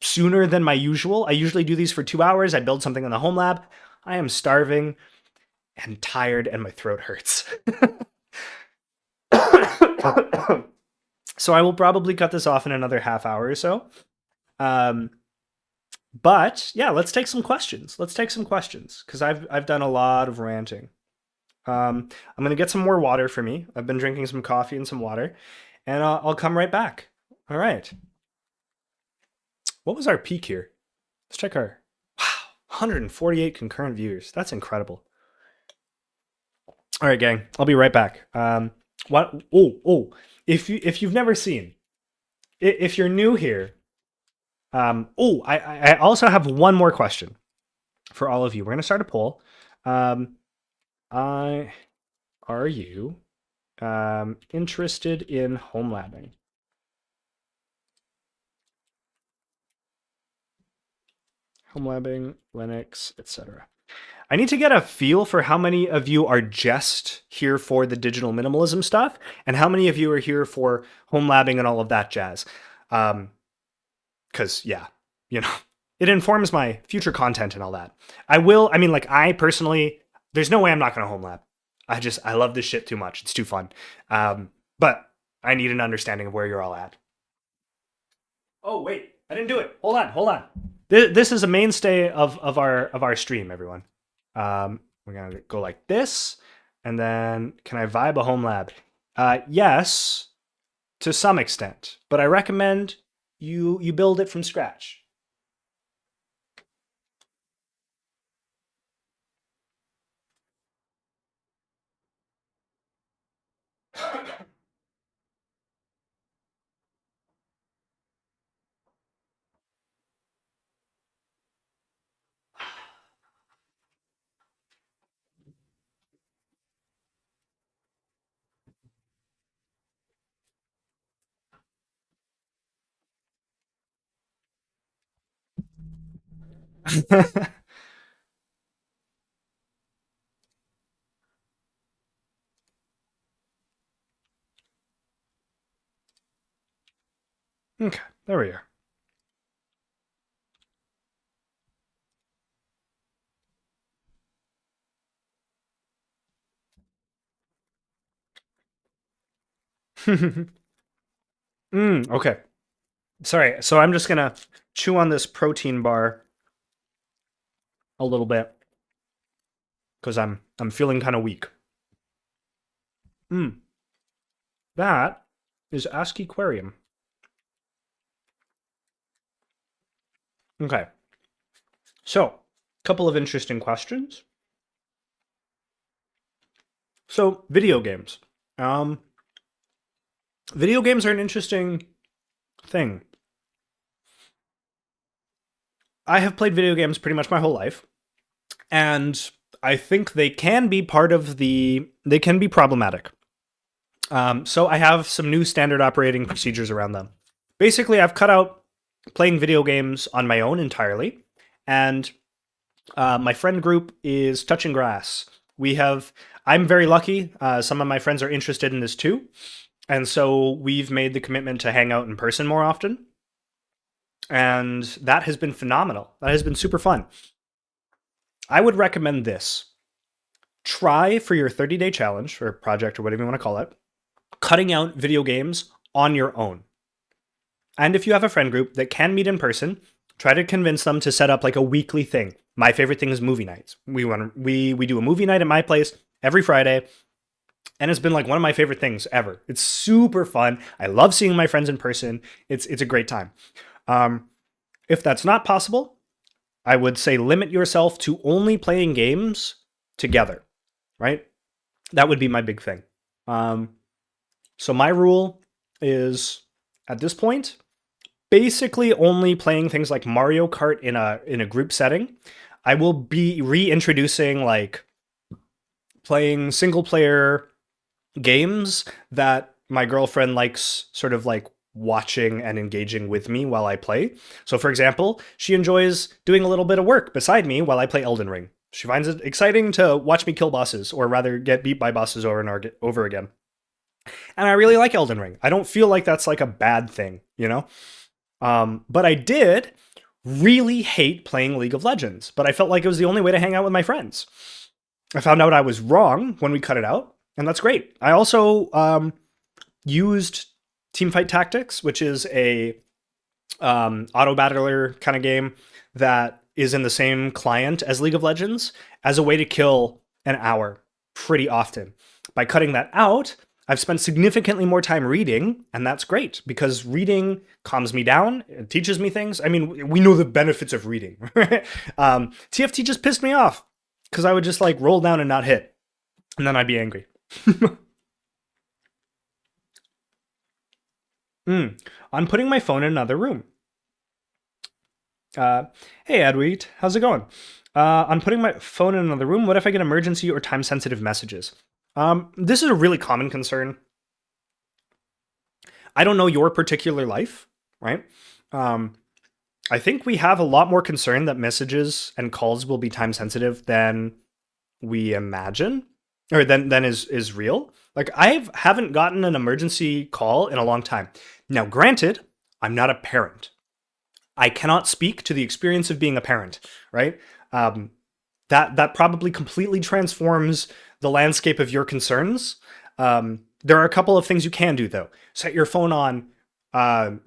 sooner than my usual. I usually do these for 2 hours. I build something in the home lab. I am starving and tired and my throat hurts. So I will probably cut this off in another half hour or so. Um, but yeah, let's take some questions. Let's take some questions because I've done a lot of ranting. I'm gonna get some more water for me. I've been drinking some coffee and some water, and I'll come right back. All right. What was our peak here? Let's check our. Wow, 148 concurrent viewers. That's incredible. All right, gang. I'll be right back. What? If you've never seen, if you're new here, I also have one more question for all of you. We're gonna start a poll. Um, I Are you interested in home labbing? Home labbing, Linux, etc. I need to get a feel for how many of you are just here for the digital minimalism stuff and how many of you are here for home labbing and all of that jazz. Because, yeah, you know, it informs my future content and all that. I mean, like, I personally, there's no way I'm not going to home lab. I love this shit too much. It's too fun. But I need an understanding of where you're all at. Oh, wait, I didn't do it. Hold on. This is a mainstay of our stream, everyone. We're gonna go like this, and then can I vibe a home lab? Yes, to some extent, but I recommend you build it from scratch. Okay, there we are. Okay. Sorry. So I'm just gonna chew on this protein bar a little bit because I'm feeling kind of weak. Mm, that is ASCII Aquarium. Okay. So, a couple of interesting questions. So, video games. Um, Video games are an interesting thing. I have played video games pretty much my whole life, and I think they can be they can be problematic. So I have some new standard operating procedures around them. Basically, I've cut out playing video games on my own entirely, and my friend group is touching grass. I'm very lucky. Some of my friends are interested in this too. And so we've made the commitment to hang out in person more often. And that has been phenomenal. That has been super fun. I would recommend this. Try for your 30-day challenge or project or whatever you want to call it, cutting out video games on your own. And if you have a friend group that can meet in person, try to convince them to set up like a weekly thing. My favorite thing is movie nights. We do a movie night at my place every Friday, and it's been like one of my favorite things ever. It's super fun. I love seeing my friends in person. It's a great time. If that's not possible, I would say limit yourself to only playing games together, right? That would be my big thing. So my rule is at this point basically only playing things like Mario Kart in a group setting. I will be reintroducing like playing single player games that my girlfriend likes sort of like watching and engaging with me while I play. So for example, she enjoys doing a little bit of work beside me while I play Elden Ring. She finds it exciting to watch me kill bosses or rather get beat by bosses over and over again. And I really like Elden Ring. I don't feel like that's like a bad thing, you know? But I did really hate playing League of Legends, but I felt like it was the only way to hang out with my friends. I found out I was wrong when we cut it out, and that's great. I also used Teamfight Tactics, which is a auto battler kind of game that is in the same client as League of Legends, as a way to kill an hour pretty often. By cutting that out, I've spent significantly more time reading, and that's great because reading calms me down, it teaches me things. I mean, we know the benefits of reading. TFT just pissed me off because I would just like roll down and not hit, and then I'd be angry. I'm putting my phone in another room. Uh, hey, Edward, how's it going? I'm putting my phone in another room. What if I get emergency or time sensitive messages? This is a really common concern. I don't know your particular life, right? Um, I think we have a lot more concern that messages and calls will be time sensitive than we imagine, or than is real. Like haven't gotten an emergency call in a long time. Now, granted, I'm not a parent. I cannot speak to the experience of being a parent, right? Um, that probably completely transforms the landscape of your concerns. There are a couple of things you can do though. Set your phone on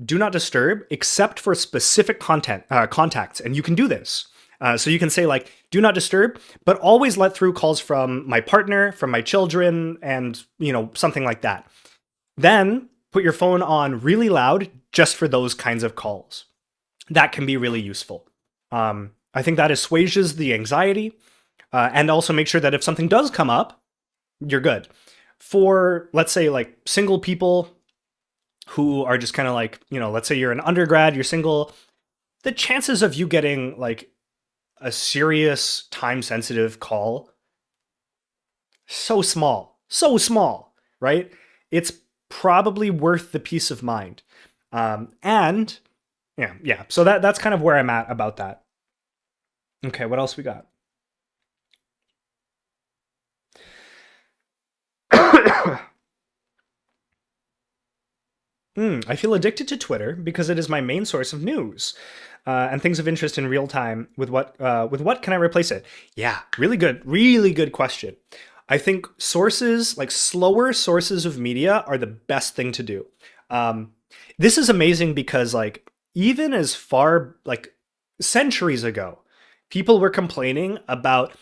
do not disturb except for specific contacts, and you can do this. So you can say like do not disturb, but always let through calls from my partner, from my children, and something like that. Then put your phone on really loud just for those kinds of calls. That can be really useful. I think that assuages the anxiety, and also make sure that if something does come up, you're good. For, let's say, like single people who are just kind of like, let's say you're an undergrad, you're single, the chances of you getting like a serious time sensitive call, so small, right? It's probably worth the peace of mind. And yeah. So that's kind of where I'm at about that. Okay, what else we got? I feel addicted to Twitter because it is my main source of news and things of interest in real time. With what can I replace it? Yeah, really good question. I think sources like slower sources of media are the best thing to do. Um, this is amazing because like even as far like centuries ago, people were complaining about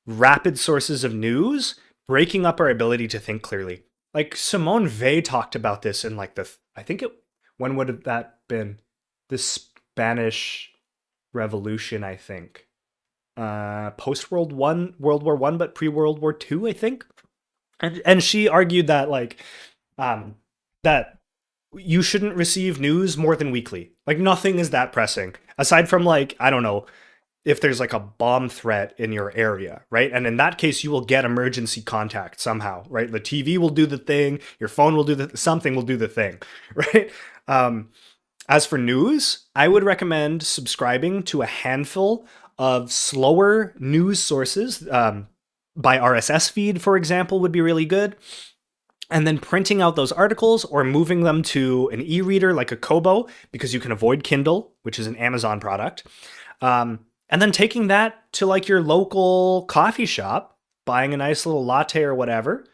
rapid sources of news breaking up our ability to think clearly. Like Simone Weil talked about this in like I think it when would have that been? The Spanish Revolution, I think. Post World War One, but pre World War Two, I think. And she argued that like um that you shouldn't receive news more than weekly. Like nothing is that pressing aside from like I don't know if there's like a bomb threat in your area, right? And in that case, you will get emergency contact somehow, right? The TV will do the thing, your phone will do something will do the thing, right? Um, as for news, I would recommend subscribing to a handful of slower news sources. By RSS feed, for example, would be really good. And then printing out those articles or moving them to an e-reader like a Kobo because you can avoid Kindle, which is an Amazon product. And then taking that to like your local coffee shop, buying a nice little latte or whatever,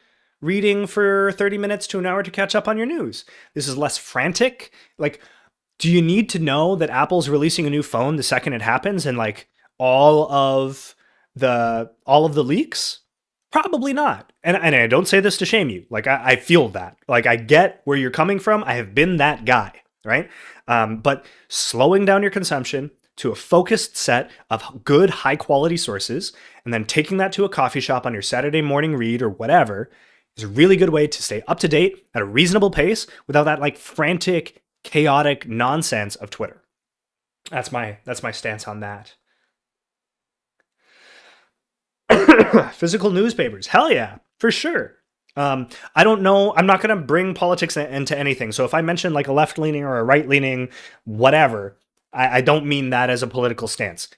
reading for 30 minutes to an hour to catch up on your news. This is less frantic. Like, do you need to know that Apple's releasing a new phone the second it happens and like all of the leaks? Probably not. And I don't say this to shame you. Like I feel that. Like I get where you're coming from. I have been that guy, right? But slowing down your consumption to a focused set of good, high quality sources, and then taking that to a coffee shop on your Saturday morning read or whatever is a really good way to stay up to date at a reasonable pace without that like frantic, chaotic nonsense of Twitter. That's my stance on that. Physical newspapers. Hell yeah, for sure. I don't know. I'm not going to bring politics into anything. So if I mention like a left leaning or a right leaning, whatever, I don't mean that as a political stance.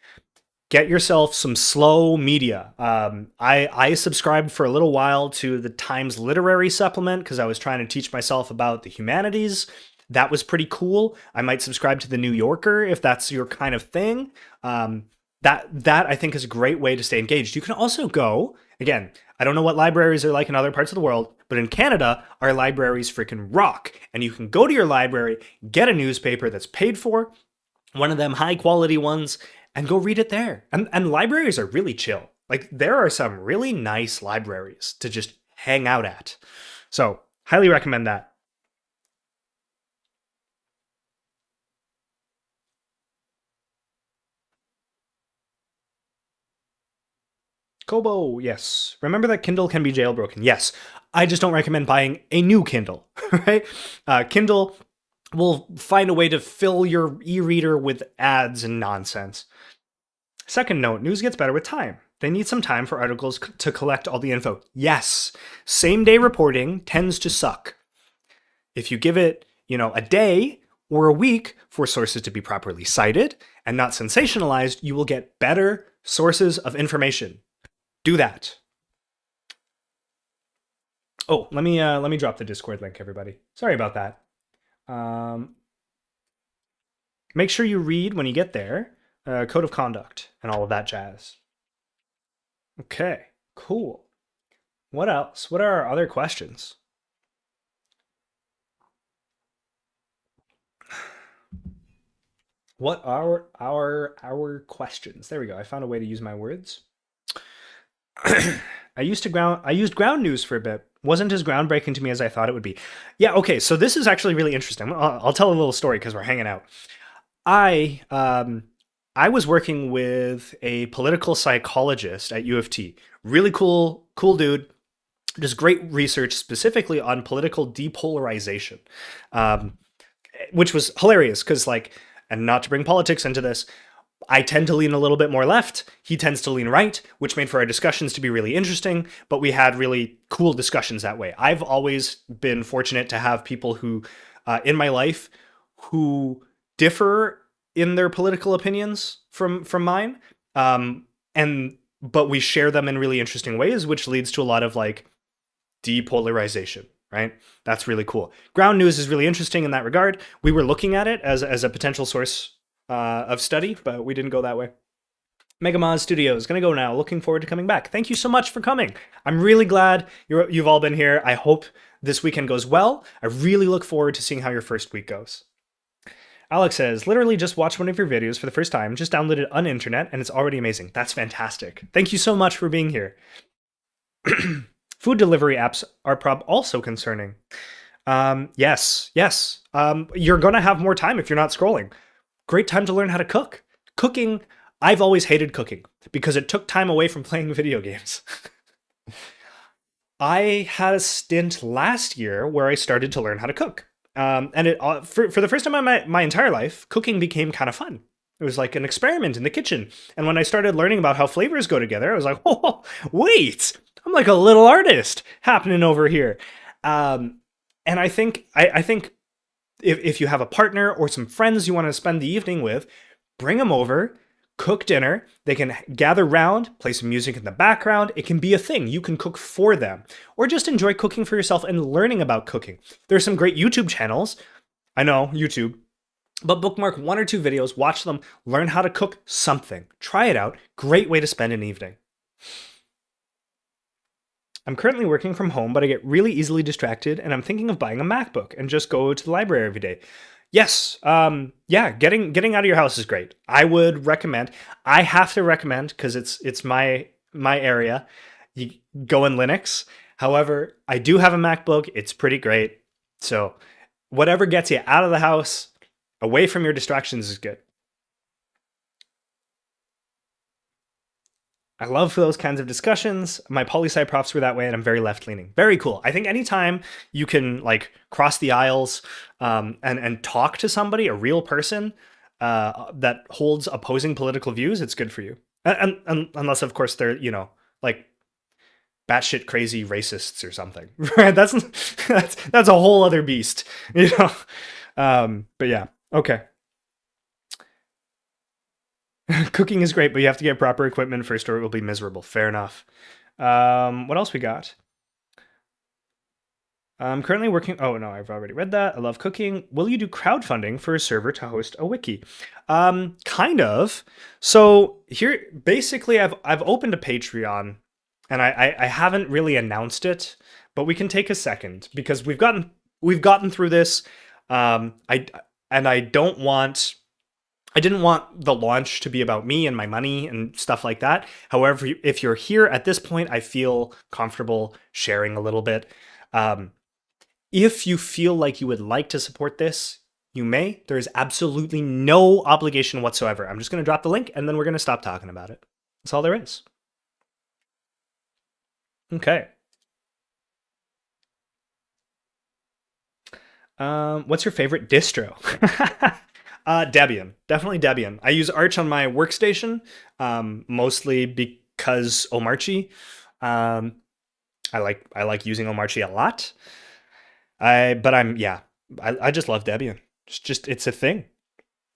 Get yourself some slow media. I subscribed for a little while to the Times Literary Supplement because I was trying to teach myself about the humanities. That was pretty cool. I might subscribe to the New Yorker if that's your kind of thing. That I think is a great way to stay engaged. You can also go again. I don't know what libraries are like in other parts of the world, but in Canada, our libraries freaking rock. And you can go to your library, get a newspaper that's paid for, one of them high quality ones, and go read it there. And libraries are really chill. Like there are some really nice libraries to just hang out at. So highly recommend that. Kobo, yes. Remember that Kindle can be jailbroken. Yes. I just don't recommend buying a new Kindle, right? Kindle will find a way to fill your e-reader with ads and nonsense. Second note, news gets better with time. They need some time for articles to collect all the info. Yes, same day reporting tends to suck. If you give it, a day or a week for sources to be properly cited and not sensationalized, you will get better sources of information. Do that. Oh, let me drop the Discord link, everybody. Sorry about that. Um, make sure you read when you get there, code of conduct and all of that jazz. Okay, cool. What else? What are our other questions? What are our questions? There we go. I found a way to use my words. I used ground news for a bit. Wasn't as groundbreaking to me as I thought it would be. Yeah, okay. So this is actually really interesting. I'll tell a little story because we're hanging out. I I was working with a political psychologist at U of T. Really cool dude. Does great research specifically on political depolarization. Um, which was hilarious because like and not to bring politics into this, I tend to lean a little bit more left. He tends to lean right, which made for our discussions to be really interesting, but we had really cool discussions that way. I've always been fortunate to have people who in my life who differ in their political opinions from mine, And but we share them in really interesting ways, which leads to a lot of like depolarization, right? That's really cool. Ground news is really interesting in that regard. We were looking at it as a potential source of study, but we didn't go that way. Megamaz Studios, gonna go now. Looking forward to coming back. Thank you so much for coming. I'm really glad you've all been here. I hope this weekend goes well. I really look forward to seeing how your first week goes. Alex says, literally just watched one of your videos for the first time, just downloaded on internet, and it's already amazing. That's fantastic. Thank you so much for being here. Food delivery apps are also concerning. Yes. You're gonna have more time if you're not scrolling. Great time to learn how to cook. Cooking, I've always hated cooking because it took time away from playing video games. I had a stint last year where I started to learn how to cook. And it for the first time in my entire life, cooking became kind of fun. It was like an experiment in the kitchen. And when I started learning about how flavors go together, I was like, oh, wait, I'm like a little artist happening over here. And I think if you have a partner or some friends you want to spend the evening with, bring them over, cook dinner. They can gather round, play some music in the background. It can be a thing. You can cook for them or just enjoy cooking for yourself and learning about cooking. There's some great YouTube channels. I know, YouTube. But bookmark 1 or 2 videos, watch them, learn how to cook something. Try it out. Great way to spend an evening. I'm currently working from home, but I get really easily distracted, and I'm thinking of buying a MacBook and just go to the library every day. Yes, yeah, getting out of your house is great. I would recommend. I have to recommend because it's my area. You go in Linux. However, I do have a MacBook. It's pretty great. So whatever gets you out of the house, away from your distractions is good. I love those kinds of discussions. My poli-sci profs were that way, and I'm very left-leaning. Very cool. I think anytime you can like cross the aisles and talk to somebody, a real person that holds opposing political views, it's good for you. And unless, of course, they're like batshit crazy racists or something. Right? That's a whole other beast. But yeah. Okay. Cooking is great, but you have to get proper equipment first or it will be miserable. Fair enough. What else we got? I'm currently working... Oh, no, I've already read that. I love cooking. Will you do crowdfunding for a server to host a wiki? Kind of. So here, basically, I've opened a Patreon, and I haven't really announced it, but we can take a second because we've gotten through this. I didn't want the launch to be about me and my money and stuff like that. However, if you're here at this point, I feel comfortable sharing a little bit. If you feel like you would like to support this, you may. There is absolutely no obligation whatsoever. I'm just going to drop the link and then we're going to stop talking about it. That's all there is. Okay. What's your favorite distro? Debian, definitely Debian. I use Arch on my workstation, mostly because Omarchy. I like using Omarchy a lot. I just love Debian. It's a thing.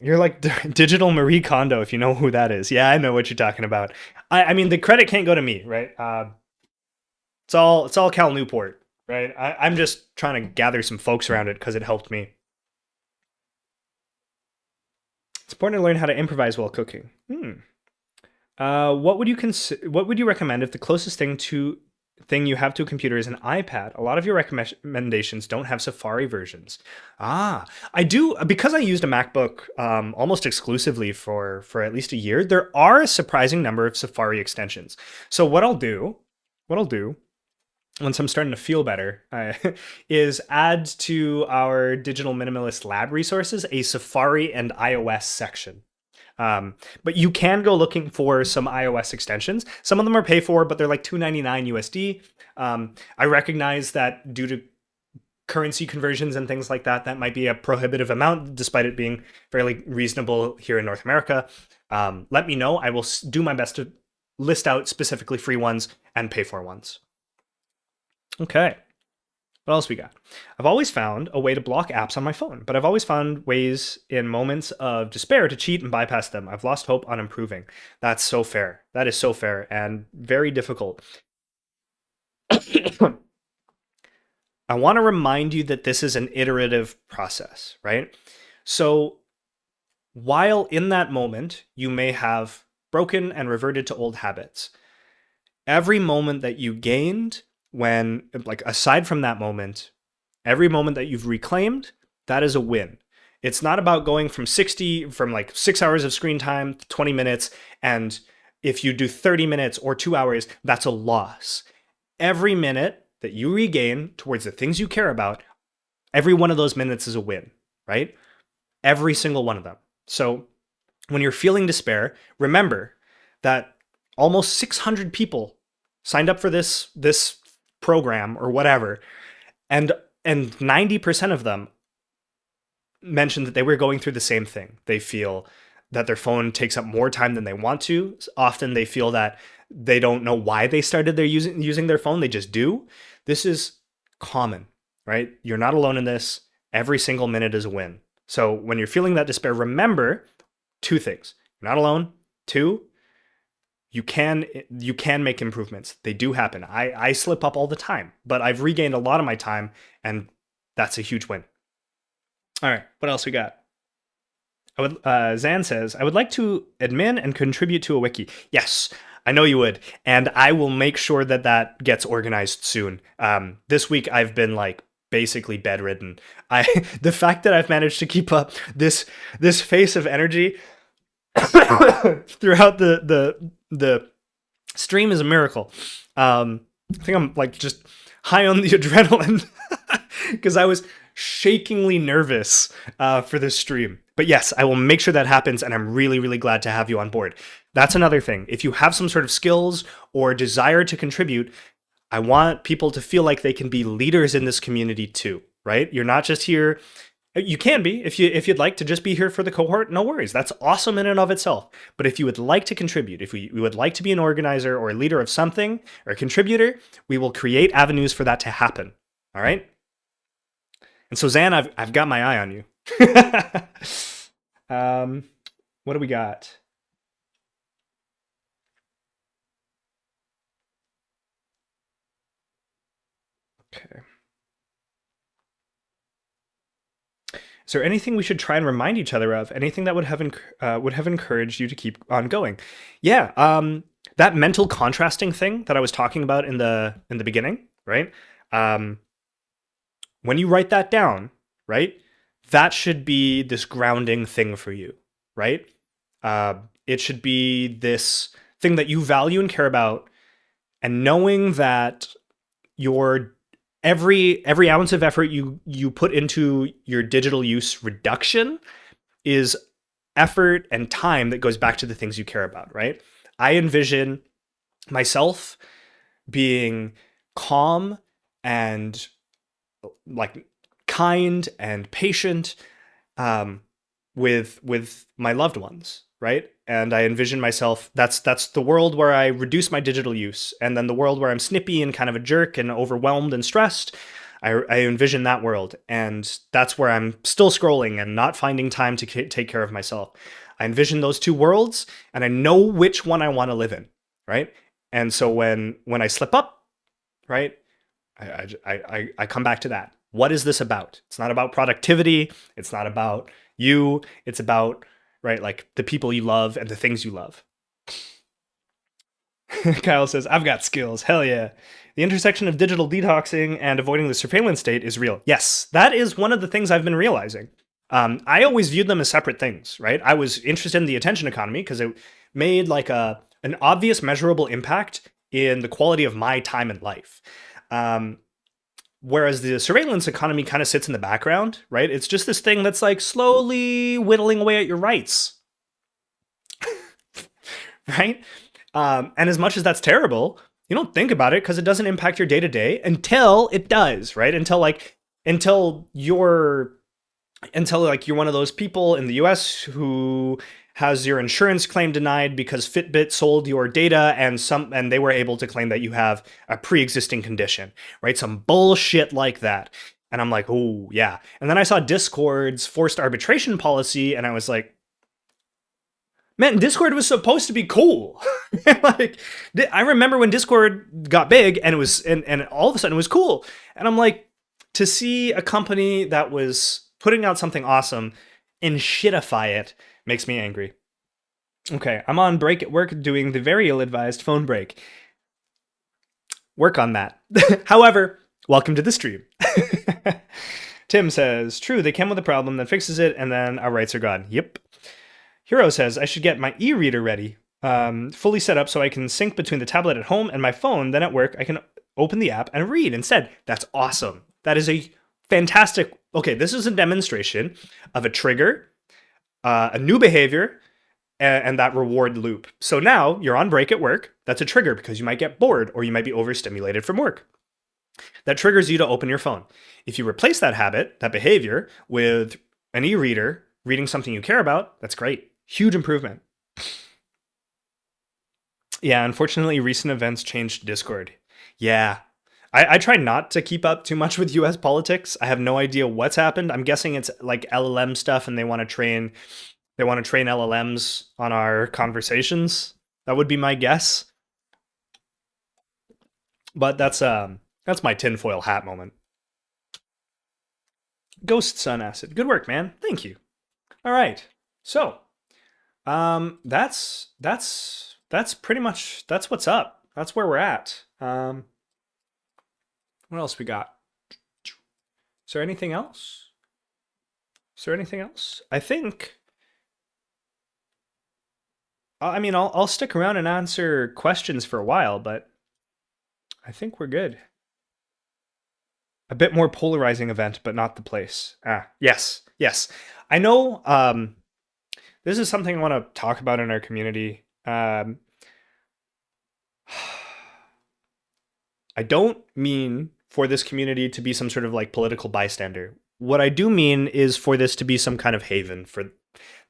You're like digital Marie Kondo, if you know who that is. Yeah, I know what you're talking about. I mean, the credit can't go to me, right? It's all Cal Newport, right? I'm just trying to gather some folks around it because it helped me. It's important to learn how to improvise while cooking. What would you recommend if the closest thing you have to a computer is an iPad? A lot of your recommendations don't have Safari versions. I do, because I used a MacBook almost exclusively for at least a year. There are a surprising number of Safari extensions. So what I'll do once I'm starting to feel better, is add to our Digital Minimalist Lab resources a Safari and iOS section. But you can go looking for some iOS extensions. Some of them are pay for, but they're like $2.99 USD. I recognize that due to currency conversions and things like that, that might be a prohibitive amount, despite it being fairly reasonable here in North America. Let me know. I will do my best to list out specifically free ones and pay for ones. Okay. What else we got? I've always found a way to block apps on my phone, but I've always found ways in moments of despair to cheat and bypass them. I've lost hope on improving. That's so fair. That is so fair and very difficult. I want to remind you that this is an iterative process, right? So while in that moment, you may have broken and reverted to old habits, every moment that you gained when, like, aside from that moment, every moment that you've reclaimed, that is a win. It's not about going from like 6 hours of screen time to 20 minutes. And if you do 30 minutes or 2 hours, that's a loss. Every minute that you regain towards the things you care about, every one of those minutes is a win, right? Every single one of them. So when you're feeling despair, remember that almost 600 people signed up for this program or whatever, and 90% of them mentioned that they were going through the same thing. They feel that their phone takes up more time than they want to. Often they feel that they don't know why they started their using their phone. They just do. This is common, right? You're not alone in this. Every single minute is a win. So when you're feeling that despair, remember two things. You're not alone. Two, you can make improvements. They do happen. I slip up all the time, but I've regained a lot of my time, and that's a huge win. All right, what else we got? Zan says, I would like to admin and contribute to a wiki. Yes, I know you would, and I will make sure that that gets organized soon. This week I've been like basically bedridden. The fact that I've managed to keep up this face of energy throughout the stream is a miracle. I think I'm like just high on the adrenaline because I was shakingly nervous for this stream. But yes, I will make sure that happens, and I'm really, really glad to have you on board. That's another thing. If you have some sort of skills or desire to contribute, I want people to feel like they can be leaders in this community too, right? You're not just here. You can be if you'd like to just be here for the cohort, no worries. That's awesome in and of itself. But if you would like to contribute, if we would like to be an organizer or a leader of something or a contributor, we will create avenues for that to happen. All right? And so Zan, I've got my eye on you. What do we got? Okay. Is there anything we should try and remind each other of? Anything that would have encouraged you to keep on going? Yeah, that mental contrasting thing that I was talking about in the beginning, right? When you write that down, right, that should be this grounding thing for you, right? It should be this thing that you value and care about, and knowing that your every ounce of effort you put into your digital use reduction is effort and time that goes back to the things you care about, right? I envision myself being calm and like kind and patient with my loved ones, right? And I envision myself, that's the world where I reduce my digital use, and then the world where I'm snippy and kind of a jerk and overwhelmed and stressed. I envision that world, and that's where I'm still scrolling and not finding time to take care of myself. I envision those two worlds, and I know which one I want to live in, right? And so when I slip up, right, I come back to that. What is this about? It's not about productivity. It's not about you. It's about, right, like the people you love and the things you love. Kyle says, I've got skills. Hell yeah. The intersection of digital detoxing and avoiding the surveillance state is real. Yes, that is one of the things I've been realizing. I always viewed them as separate things, right? I was interested in the attention economy because it made like an obvious measurable impact in the quality of my time and life. Whereas the surveillance economy kind of sits in the background, right? It's just this thing that's like slowly whittling away at your rights, right? And as much as that's terrible, you don't think about it because it doesn't impact your day to day until it does, right? Until you're one of those people in the US who has your insurance claim denied because Fitbit sold your data and they were able to claim that you have a pre-existing condition, right? Some bullshit like that. And I'm like, oh yeah. And then I saw Discord's forced arbitration policy, and I was like, man, Discord was supposed to be cool. Like, I remember when Discord got big and it was, and all of a sudden it was cool. And I'm like, to see a company that was putting out something awesome and shitify it makes me angry. Okay, I'm on break at work doing the very ill-advised phone break. Work on that. However, welcome to the stream. Tim says, true, they came with a problem, then fixes it, and then our rights are gone. Yep. Hero says, I should get my e-reader ready, fully set up so I can sync between the tablet at home and my phone. Then at work, I can open the app and read instead. That's awesome. That is a fantastic... Okay, this is a demonstration of a trigger, a new behavior, and that reward loop. So now you're on break at work. That's a trigger because you might get bored or you might be overstimulated from work. That triggers you to open your phone. If you replace that habit, that behavior, with an e-reader, reading something you care about, that's great. Huge improvement. Yeah, unfortunately, recent events changed Discord. Yeah. I try not to keep up too much with US politics. I have no idea what's happened. I'm guessing it's like LLM stuff and they want to train LLMs on our conversations. That would be my guess. But that's my tinfoil hat moment. Ghost Sun Acid. Good work, man. Thank you. All right. So, that's pretty much that's what's up. That's where we're at. What else we got? Is there anything else? I think. I mean, I'll stick around and answer questions for a while, but I think we're good. A bit more polarizing event, but not the place. Yes. I know. This is something I want to talk about in our community. I don't mean for this community to be some sort of like political bystander. What I do mean is for this to be some kind of haven.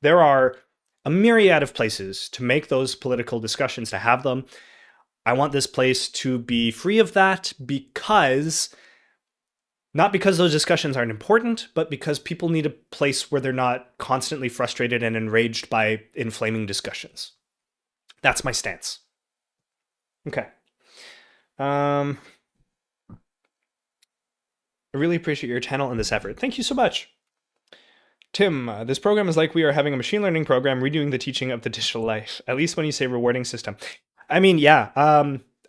There are a myriad of places to make those political discussions, to have them. I want this place to be free of that not because those discussions aren't important, but because people need a place where they're not constantly frustrated and enraged by inflaming discussions. That's my stance. Okay. I really appreciate your channel and this effort. Thank you so much. Tim, this program is like we are having a machine learning program redoing the teaching of the digital life, at least when you say rewarding system. I mean, yeah.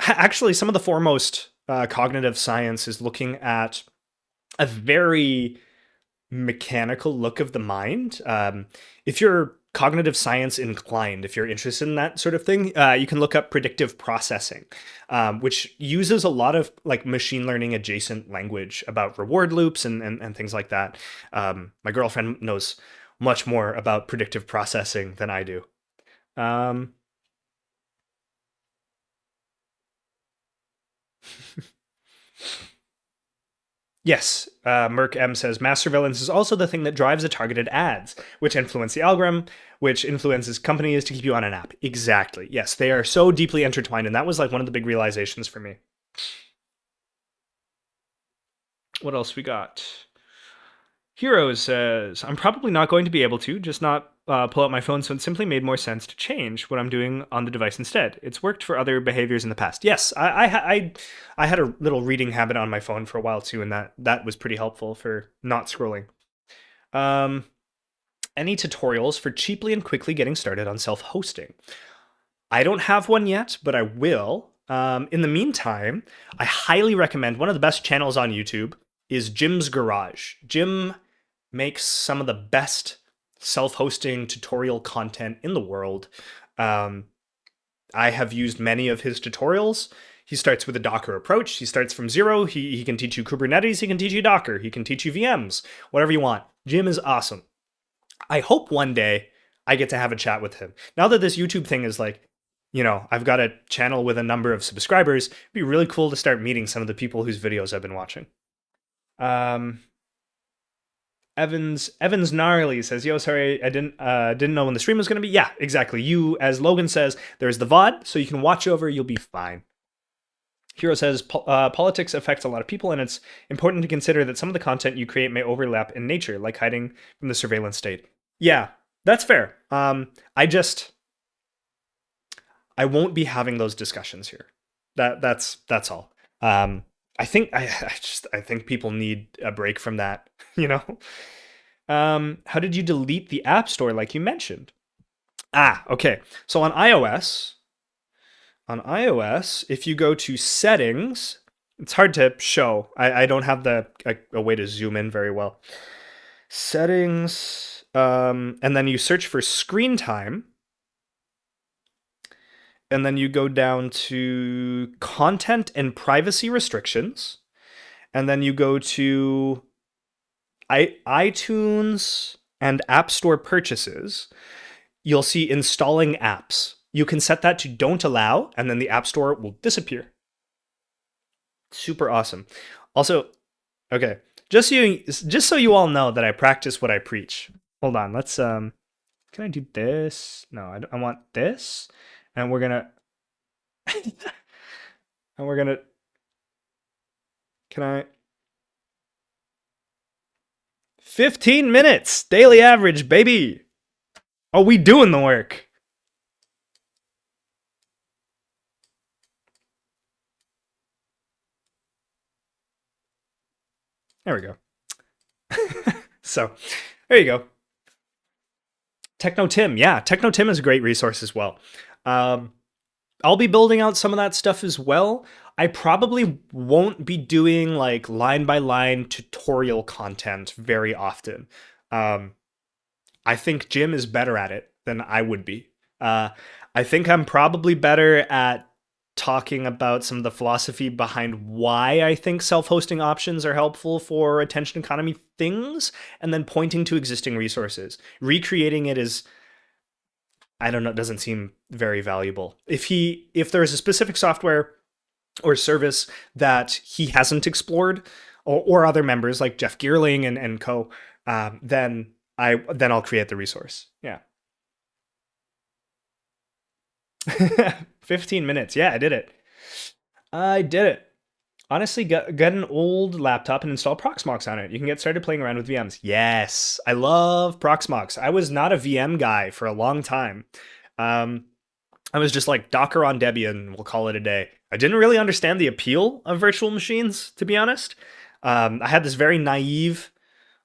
Actually, some of the foremost cognitive science is looking at a very mechanical look of the mind. If you're cognitive science inclined, if you're interested in that sort of thing, you can look up predictive processing, which uses a lot of like machine learning adjacent language about reward loops and things like that. My girlfriend knows much more about predictive processing than I do. Yes, Merc M says, mass surveillance is also the thing that drives the targeted ads, which influence the algorithm, which influences companies to keep you on an app. Exactly. Yes, they are so deeply intertwined, and that was like one of the big realizations for me. What else we got? Heroes says, I'm probably not going to be able to, just not pull out my phone, so it simply made more sense to change what I'm doing on the device instead. It's worked for other behaviors in the past. Yes, I had a little reading habit on my phone for a while too, and that was pretty helpful for not scrolling. Any tutorials for cheaply and quickly getting started on self-hosting? I don't have one yet, but I will. In the meantime, I highly recommend one of the best channels on YouTube is Jim's Garage. Jim makes some of the best self-hosting tutorial content in the world. I have used many of his tutorials. He starts with a Docker approach. He starts from zero. He can teach you Kubernetes. He can teach you Docker. He can teach you VMs, whatever you want. Jim is awesome. I hope one day I get to have a chat with him. Now that this YouTube thing is like, I've got a channel with a number of subscribers, it'd be really cool to start meeting some of the people whose videos I've been watching. Evans Gnarly says, "Yo, sorry, I didn't know when the stream was going to be." Yeah, exactly. You, as Logan says, there's the VOD, so you can watch over. You'll be fine. Hero says, politics affects a lot of people, and it's important to consider that some of the content you create may overlap in nature, like hiding from the surveillance state. Yeah, that's fair. I won't be having those discussions here. That's all. I think people need a break from that. You know. How did you delete the App Store, like you mentioned? Okay. So on iOS, if you go to settings, it's hard to show. I don't have a way to zoom in very well. Settings, and then you search for screen time, and then you go down to content and privacy restrictions, and then you go to iTunes and App Store purchases. You'll see installing apps. You can set that to don't allow, and then the App Store will disappear. Super awesome. Also, okay, just so you all know that I practice what I preach. Hold on, let's can I do this? No, I want this, and we're gonna can I 15 minutes daily average, baby. Oh, we doing the work. There we go. So, there you go. Techno Tim, yeah, Techno Tim is a great resource as well. I'll be building out some of that stuff as well. I probably won't be doing like line by line tutorial content very often. I think Jim is better at it than I would be. I think I'm probably better at talking about some of the philosophy behind why I think self-hosting options are helpful for attention economy things, and then pointing to existing resources. Recreating it is, I don't know, it doesn't seem very valuable. If there's a specific software or service that he hasn't explored, or other members like Jeff Geerling and co, then I'll create the resource. Yeah. 15 minutes. Yeah, I did it. Honestly, get an old laptop and install Proxmox on it. You can get started playing around with VMs. Yes, I love Proxmox. I was not a VM guy for a long time. I was just like Docker on Debian, we'll call it a day. I didn't really understand the appeal of virtual machines, to be honest. I had this very naive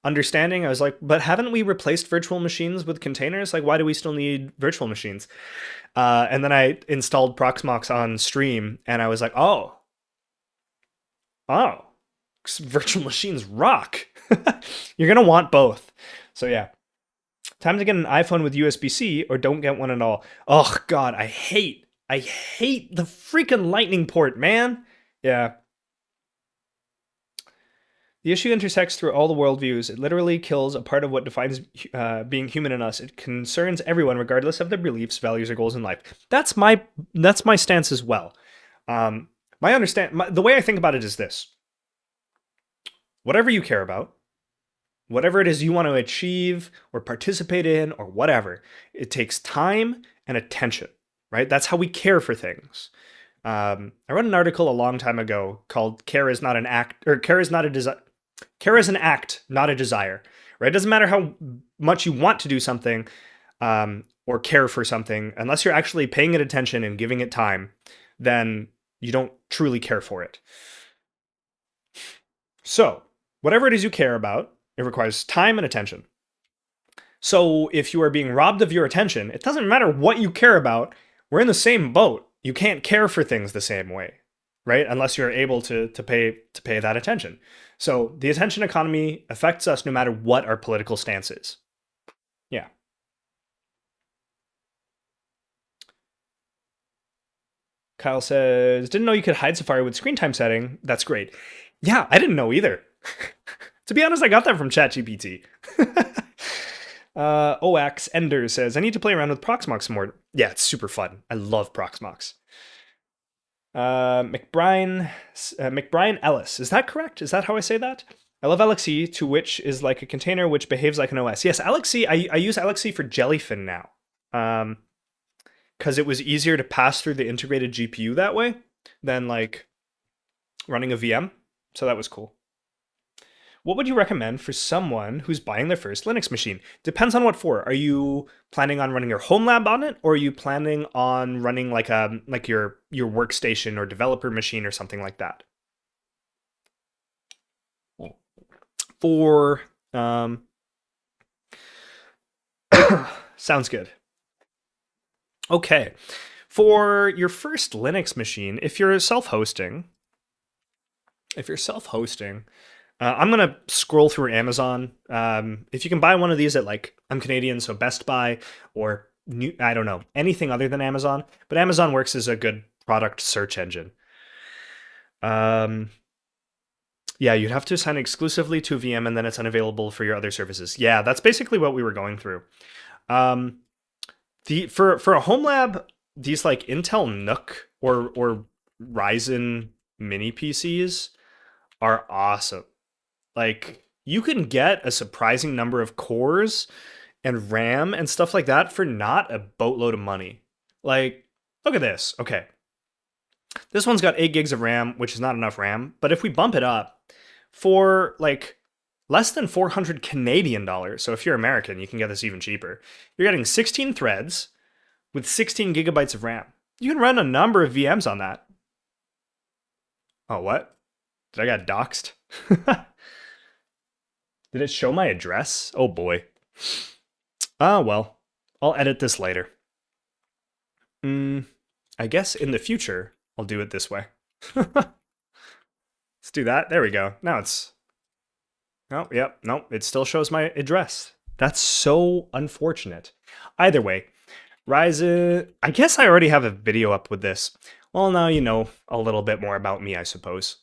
understanding. I was like, but haven't we replaced virtual machines with containers? Like, why do we still need virtual machines? And then I installed Proxmox on stream, and I was like, oh, virtual machines rock. You're going to want both. So yeah. Time to get an iPhone with USB-C, or don't get one at all. Oh, God, I hate the freaking lightning port, man. Yeah. The issue intersects through all the worldviews. It literally kills a part of what defines being human in us. It concerns everyone, regardless of their beliefs, values, or goals in life. That's my stance as well. The way I think about it is this: whatever you care about, whatever it is you want to achieve or participate in, or whatever, it takes time and attention. Right? That's how we care for things. I wrote an article a long time ago called "Care is not an act," or "Care is not a desire." Care is an act, not a desire, right? It doesn't matter how much you want to do something or care for something. Unless you're actually paying it attention and giving it time, then you don't truly care for it. So, whatever it is you care about, it requires time and attention. So, if you are being robbed of your attention, it doesn't matter what you care about. We're in the same boat. You can't care for things the same way, right? Unless you're able to pay that attention. So the attention economy affects us no matter what our political stance is. Yeah. Kyle says, didn't know you could hide Safari with screen time setting. That's great. Yeah, I didn't know either. To be honest, I got that from ChatGPT. Oax Ender says, I need to play around with Proxmox more. Yeah, it's super fun. I love Proxmox. McBrien Ellis. Is that correct? Is that how I say that? I love LXC, to which is like a container which behaves like an OS. Yes, LXC, I use LXC for Jellyfin now. Because it was easier to pass through the integrated GPU that way than like running a VM. So that was cool. What would you recommend for someone who's buying their first Linux machine? Depends on what for. Are you planning on running your home lab on it, or are you planning on running like your workstation or developer machine or something like that? For sounds good. Okay. For your first Linux machine, if you're self-hosting, I'm gonna scroll through Amazon. If you can buy one of these at like I'm Canadian, so Best Buy or I don't know anything other than Amazon, but Amazon Works is a good product search engine. Yeah, you'd have to assign exclusively to a VM, and then it's unavailable for your other services. Yeah, that's basically what we were going through. Um, for a home lab, these like Intel Nook or Ryzen mini PCs are awesome. Like you can get a surprising number of cores and RAM and stuff like that for not a boatload of money. Like, look at this. Okay. This one's got 8 gigs of RAM, which is not enough RAM. But if we bump it up for like less than 400 Canadian dollars, so if you're American, you can get this even cheaper. You're getting 16 threads with 16 gigabytes of RAM. You can run a number of VMs on that. Oh, what? Did I get doxxed? Did it show my address? Oh boy. Ah, well. I'll edit this later. I guess in the future, I'll do it this way. Let's do that. There we go. Now it's... Oh, yep. No, it still shows my address. That's so unfortunate. Either way, Ryzen... I guess I already have a video up with this. Well, now you know a little bit more about me, I suppose.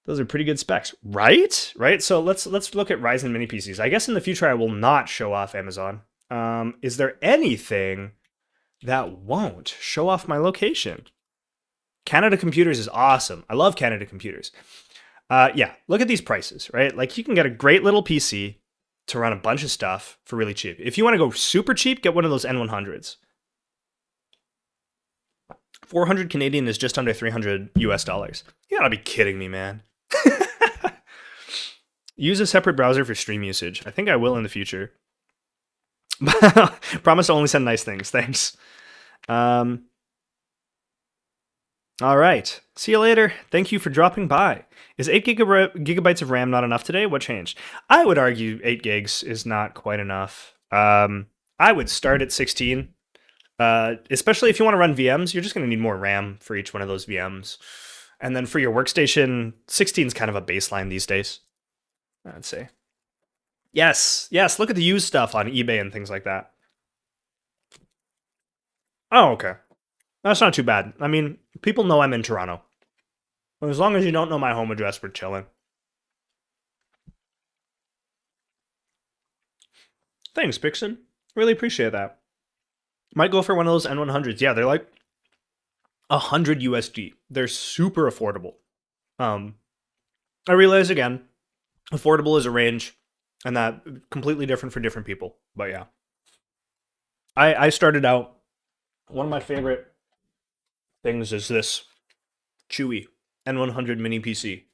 Those are pretty good specs, right? Right. So let's look at Ryzen mini PCs. I guess in the future I will not show off Amazon. Is there anything that won't show off my location? Canada Computers is awesome. I love Canada Computers. Yeah, look at these prices, right? Like you can get a great little PC to run a bunch of stuff for really cheap. If you want to go super cheap, get one of those N100s. 400 Canadian is just under 300 US dollars. You gotta be kidding me, man. Use a separate browser for stream usage. I think I will in the future. Promise to only send nice things. Thanks. All right. See you later. Thank you for dropping by. Is 8 gigabytes of RAM not enough today? What changed? I would argue 8 gigs is not quite enough. I would start at 16. Especially if you want to run VMs, you're just going to need more RAM for each one of those VMs. And then for your workstation, 16 is kind of a baseline these days, I'd say. Yes, look at the used stuff on eBay and things like that. Oh, okay. That's not too bad. I mean, people know I'm in Toronto. As long as you don't know my home address, we're chilling. Thanks, Pixon. Really appreciate that. Might go for one of those N100s. Yeah, they're like 100 USD. They're super affordable. I realize again, affordable is a range, and that completely different for different people. But yeah, I started out. One of my favorite things is this Chewy N100 mini PC.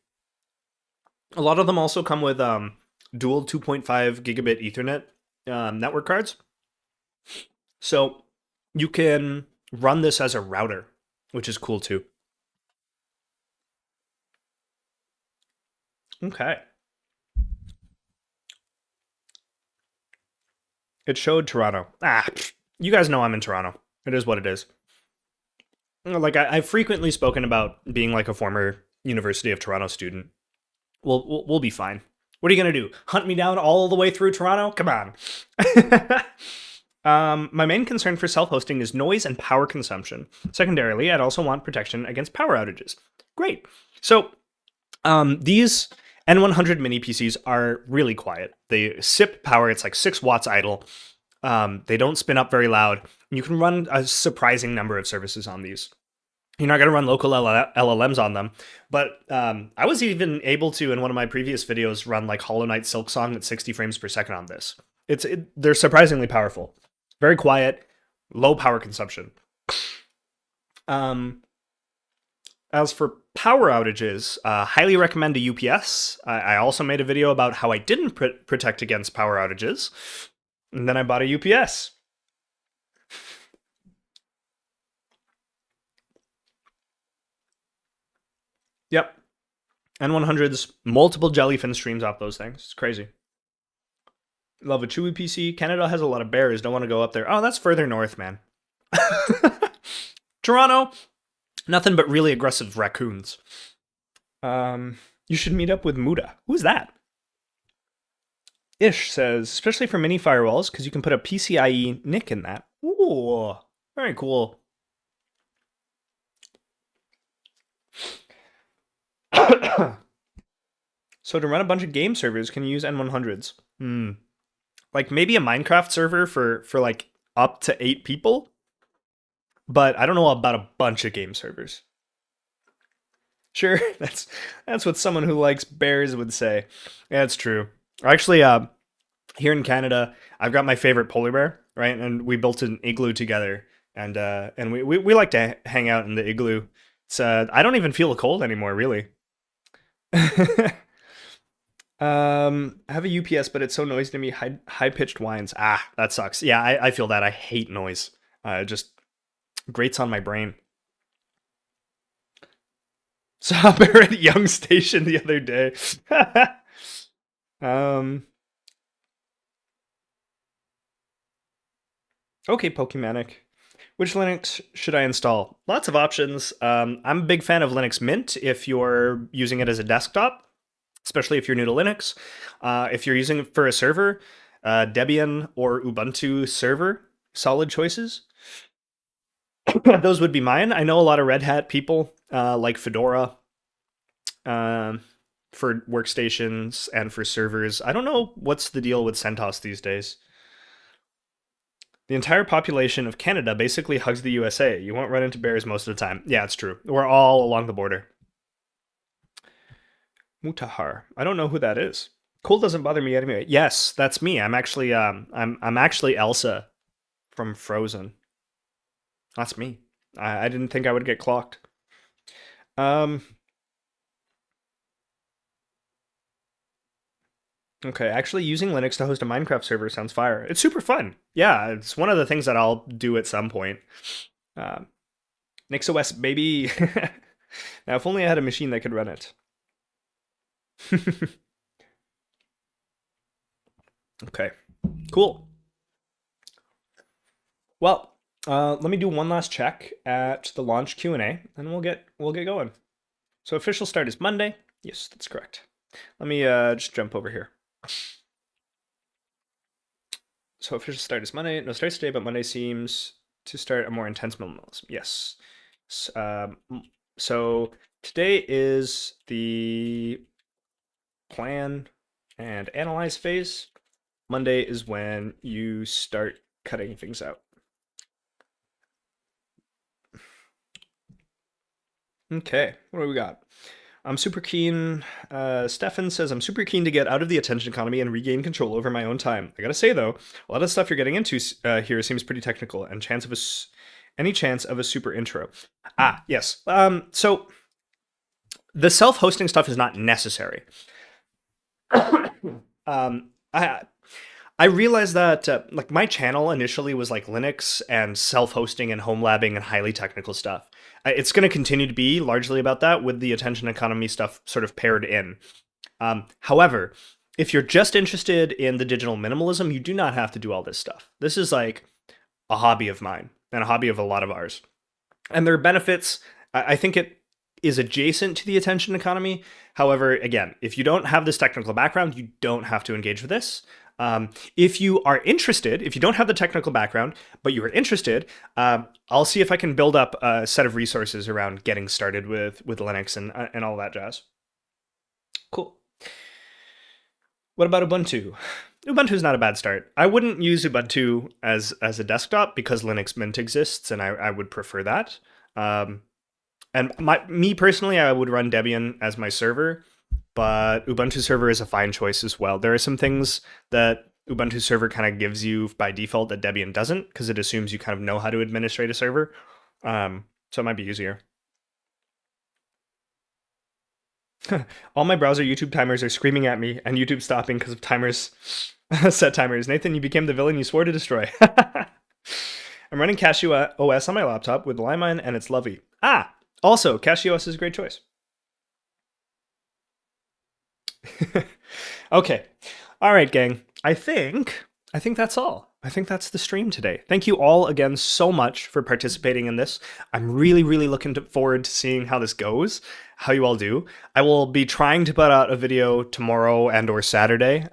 A lot of them also come with dual 2.5 gigabit Ethernet network cards. So you can run this as a router, which is cool too. Okay. It showed Toronto. You guys know I'm in Toronto. It is what it is. Like I've frequently spoken about being like a former University of Toronto student. We'll be fine. What are you gonna do? Hunt me down all the way through Toronto? Come on. My main concern for self-hosting is noise and power consumption. Secondarily, I'd also want protection against power outages. Great. So these N100 mini PCs are really quiet. They sip power. It's like 6 watts idle. They don't spin up very loud. You can run a surprising number of services on these. You're not going to run local LLMs on them. But I was even able to, in one of my previous videos, run like Hollow Knight Silksong at 60 frames per second on this. They're surprisingly powerful. Very quiet, low power consumption. As for power outages, highly recommend a UPS. I also made a video about how I didn't protect against power outages. And then I bought a UPS. Yep. N100s, multiple jellyfin streams off those things. It's crazy. Love a Chewy PC. Canada has a lot of bears. Don't want to go up there. Oh, that's further north, man. Toronto, nothing but really aggressive raccoons. You should meet up with Muda. Who's that? Ish says, especially for mini firewalls, because you can put a PCIe NIC in that. Ooh, very cool. So to run a bunch of game servers, can you use N100s? Like maybe a Minecraft server for like up to 8 people? But I don't know about a bunch of game servers. Sure, that's what someone who likes bears would say. Yeah, it's true. Actually, here in Canada, I've got my favorite polar bear, right? And we built an igloo together, and we like to hang out in the igloo. It's I don't even feel cold anymore, really. I have a UPS, but it's so noisy to me. High pitched whines. Ah, that sucks. Yeah, I feel that. I hate noise. It just grates on my brain. Saw a bear at Young Station the other day. Okay, Pokemanic. Which Linux should I install? Lots of options. I'm a big fan of Linux Mint if you're using it as a desktop, especially if you're new to Linux. If you're using it for a server, Debian or Ubuntu server, solid choices. Those would be mine. I know a lot of Red Hat people like Fedora for workstations and for servers. I don't know what's the deal with CentOS these days. The entire population of Canada basically hugs the USA. You won't run into bears most of the time. Yeah, it's true. We're all along the border. Mutahar. I don't know who that is. Cold doesn't bother me anyway. Yes, that's me. I'm actually I'm actually Elsa from Frozen. That's me. I didn't think I would get clocked. Okay, actually using Linux to host a Minecraft server sounds fire. It's super fun. Yeah, it's one of the things that I'll do at some point. NixOS, baby. Now, if only I had a machine that could run it. Okay, cool. Well, let me do one last check at the launch Q&A, and we'll get going. So official start is Monday. Yes, that's correct. Let me just jump over here. So official start is Monday. No starts today, but Monday seems to start a more intense minimalism. Yes. So today is the plan and analyze phase. Monday is when you start cutting things out. Okay, what do we got? I'm super keen. Stefan says, I'm super keen to get out of the attention economy and regain control over my own time. I gotta say, though, a lot of stuff you're getting into here seems pretty technical, and any chance of a super intro. Ah, yes. So the self-hosting stuff is not necessary. I realized that like my channel initially was like Linux and self-hosting and home labbing and highly technical stuff. It's going to continue to be largely about that with the attention economy stuff sort of paired in. However, if you're just interested in the digital minimalism, you do not have to do all this stuff. This is like a hobby of mine and a hobby of a lot of ours. And there are benefits. I think it is adjacent to the attention economy. However, again, if you don't have this technical background, you don't have to engage with this. If you are interested, if you don't have the technical background, but you are interested, I'll see if I can build up a set of resources around getting started with Linux and all that jazz. Cool. What about Ubuntu? Ubuntu is not a bad start. I wouldn't use Ubuntu as a desktop because Linux Mint exists, and I would prefer that. And me personally, I would run Debian as my server, but Ubuntu server is a fine choice as well. There are some things that Ubuntu server kind of gives you by default that Debian doesn't, because it assumes you kind of know how to administrate a server. So it might be easier. All my browser YouTube timers are screaming at me, and YouTube stopping because of timers, set timers. Nathan, you became the villain you swore to destroy. I'm running Cashew OS on my laptop with Limine, and it's lovely. Ah, also, Cashew OS is a great choice. Okay. All right, gang. I think that's all. I think that's the stream today. Thank you all again so much for participating in this. I'm really, really looking forward to seeing how this goes, how you all do. I will be trying to put out a video tomorrow and or Saturday.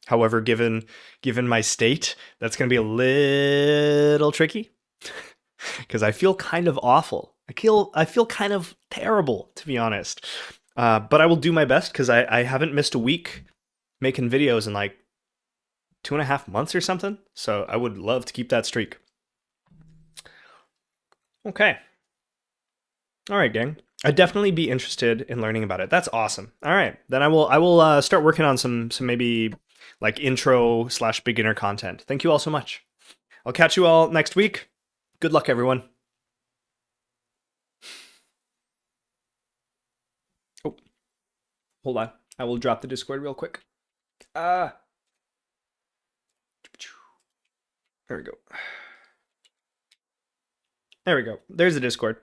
However, given my state, that's going to be a little tricky because I feel kind of awful. I feel kind of terrible, to be honest. But I will do my best because I haven't missed a week making videos in like 2.5 months or something. So I would love to keep that streak. Okay. All right, gang. I'd definitely be interested in learning about it. That's awesome. All right, then I will start working on some maybe like intro slash beginner content. Thank you all so much. I'll catch you all next week. Good luck, everyone. Oh, hold on. I will drop the Discord real quick. Ah, there we go. There we go. There's the Discord.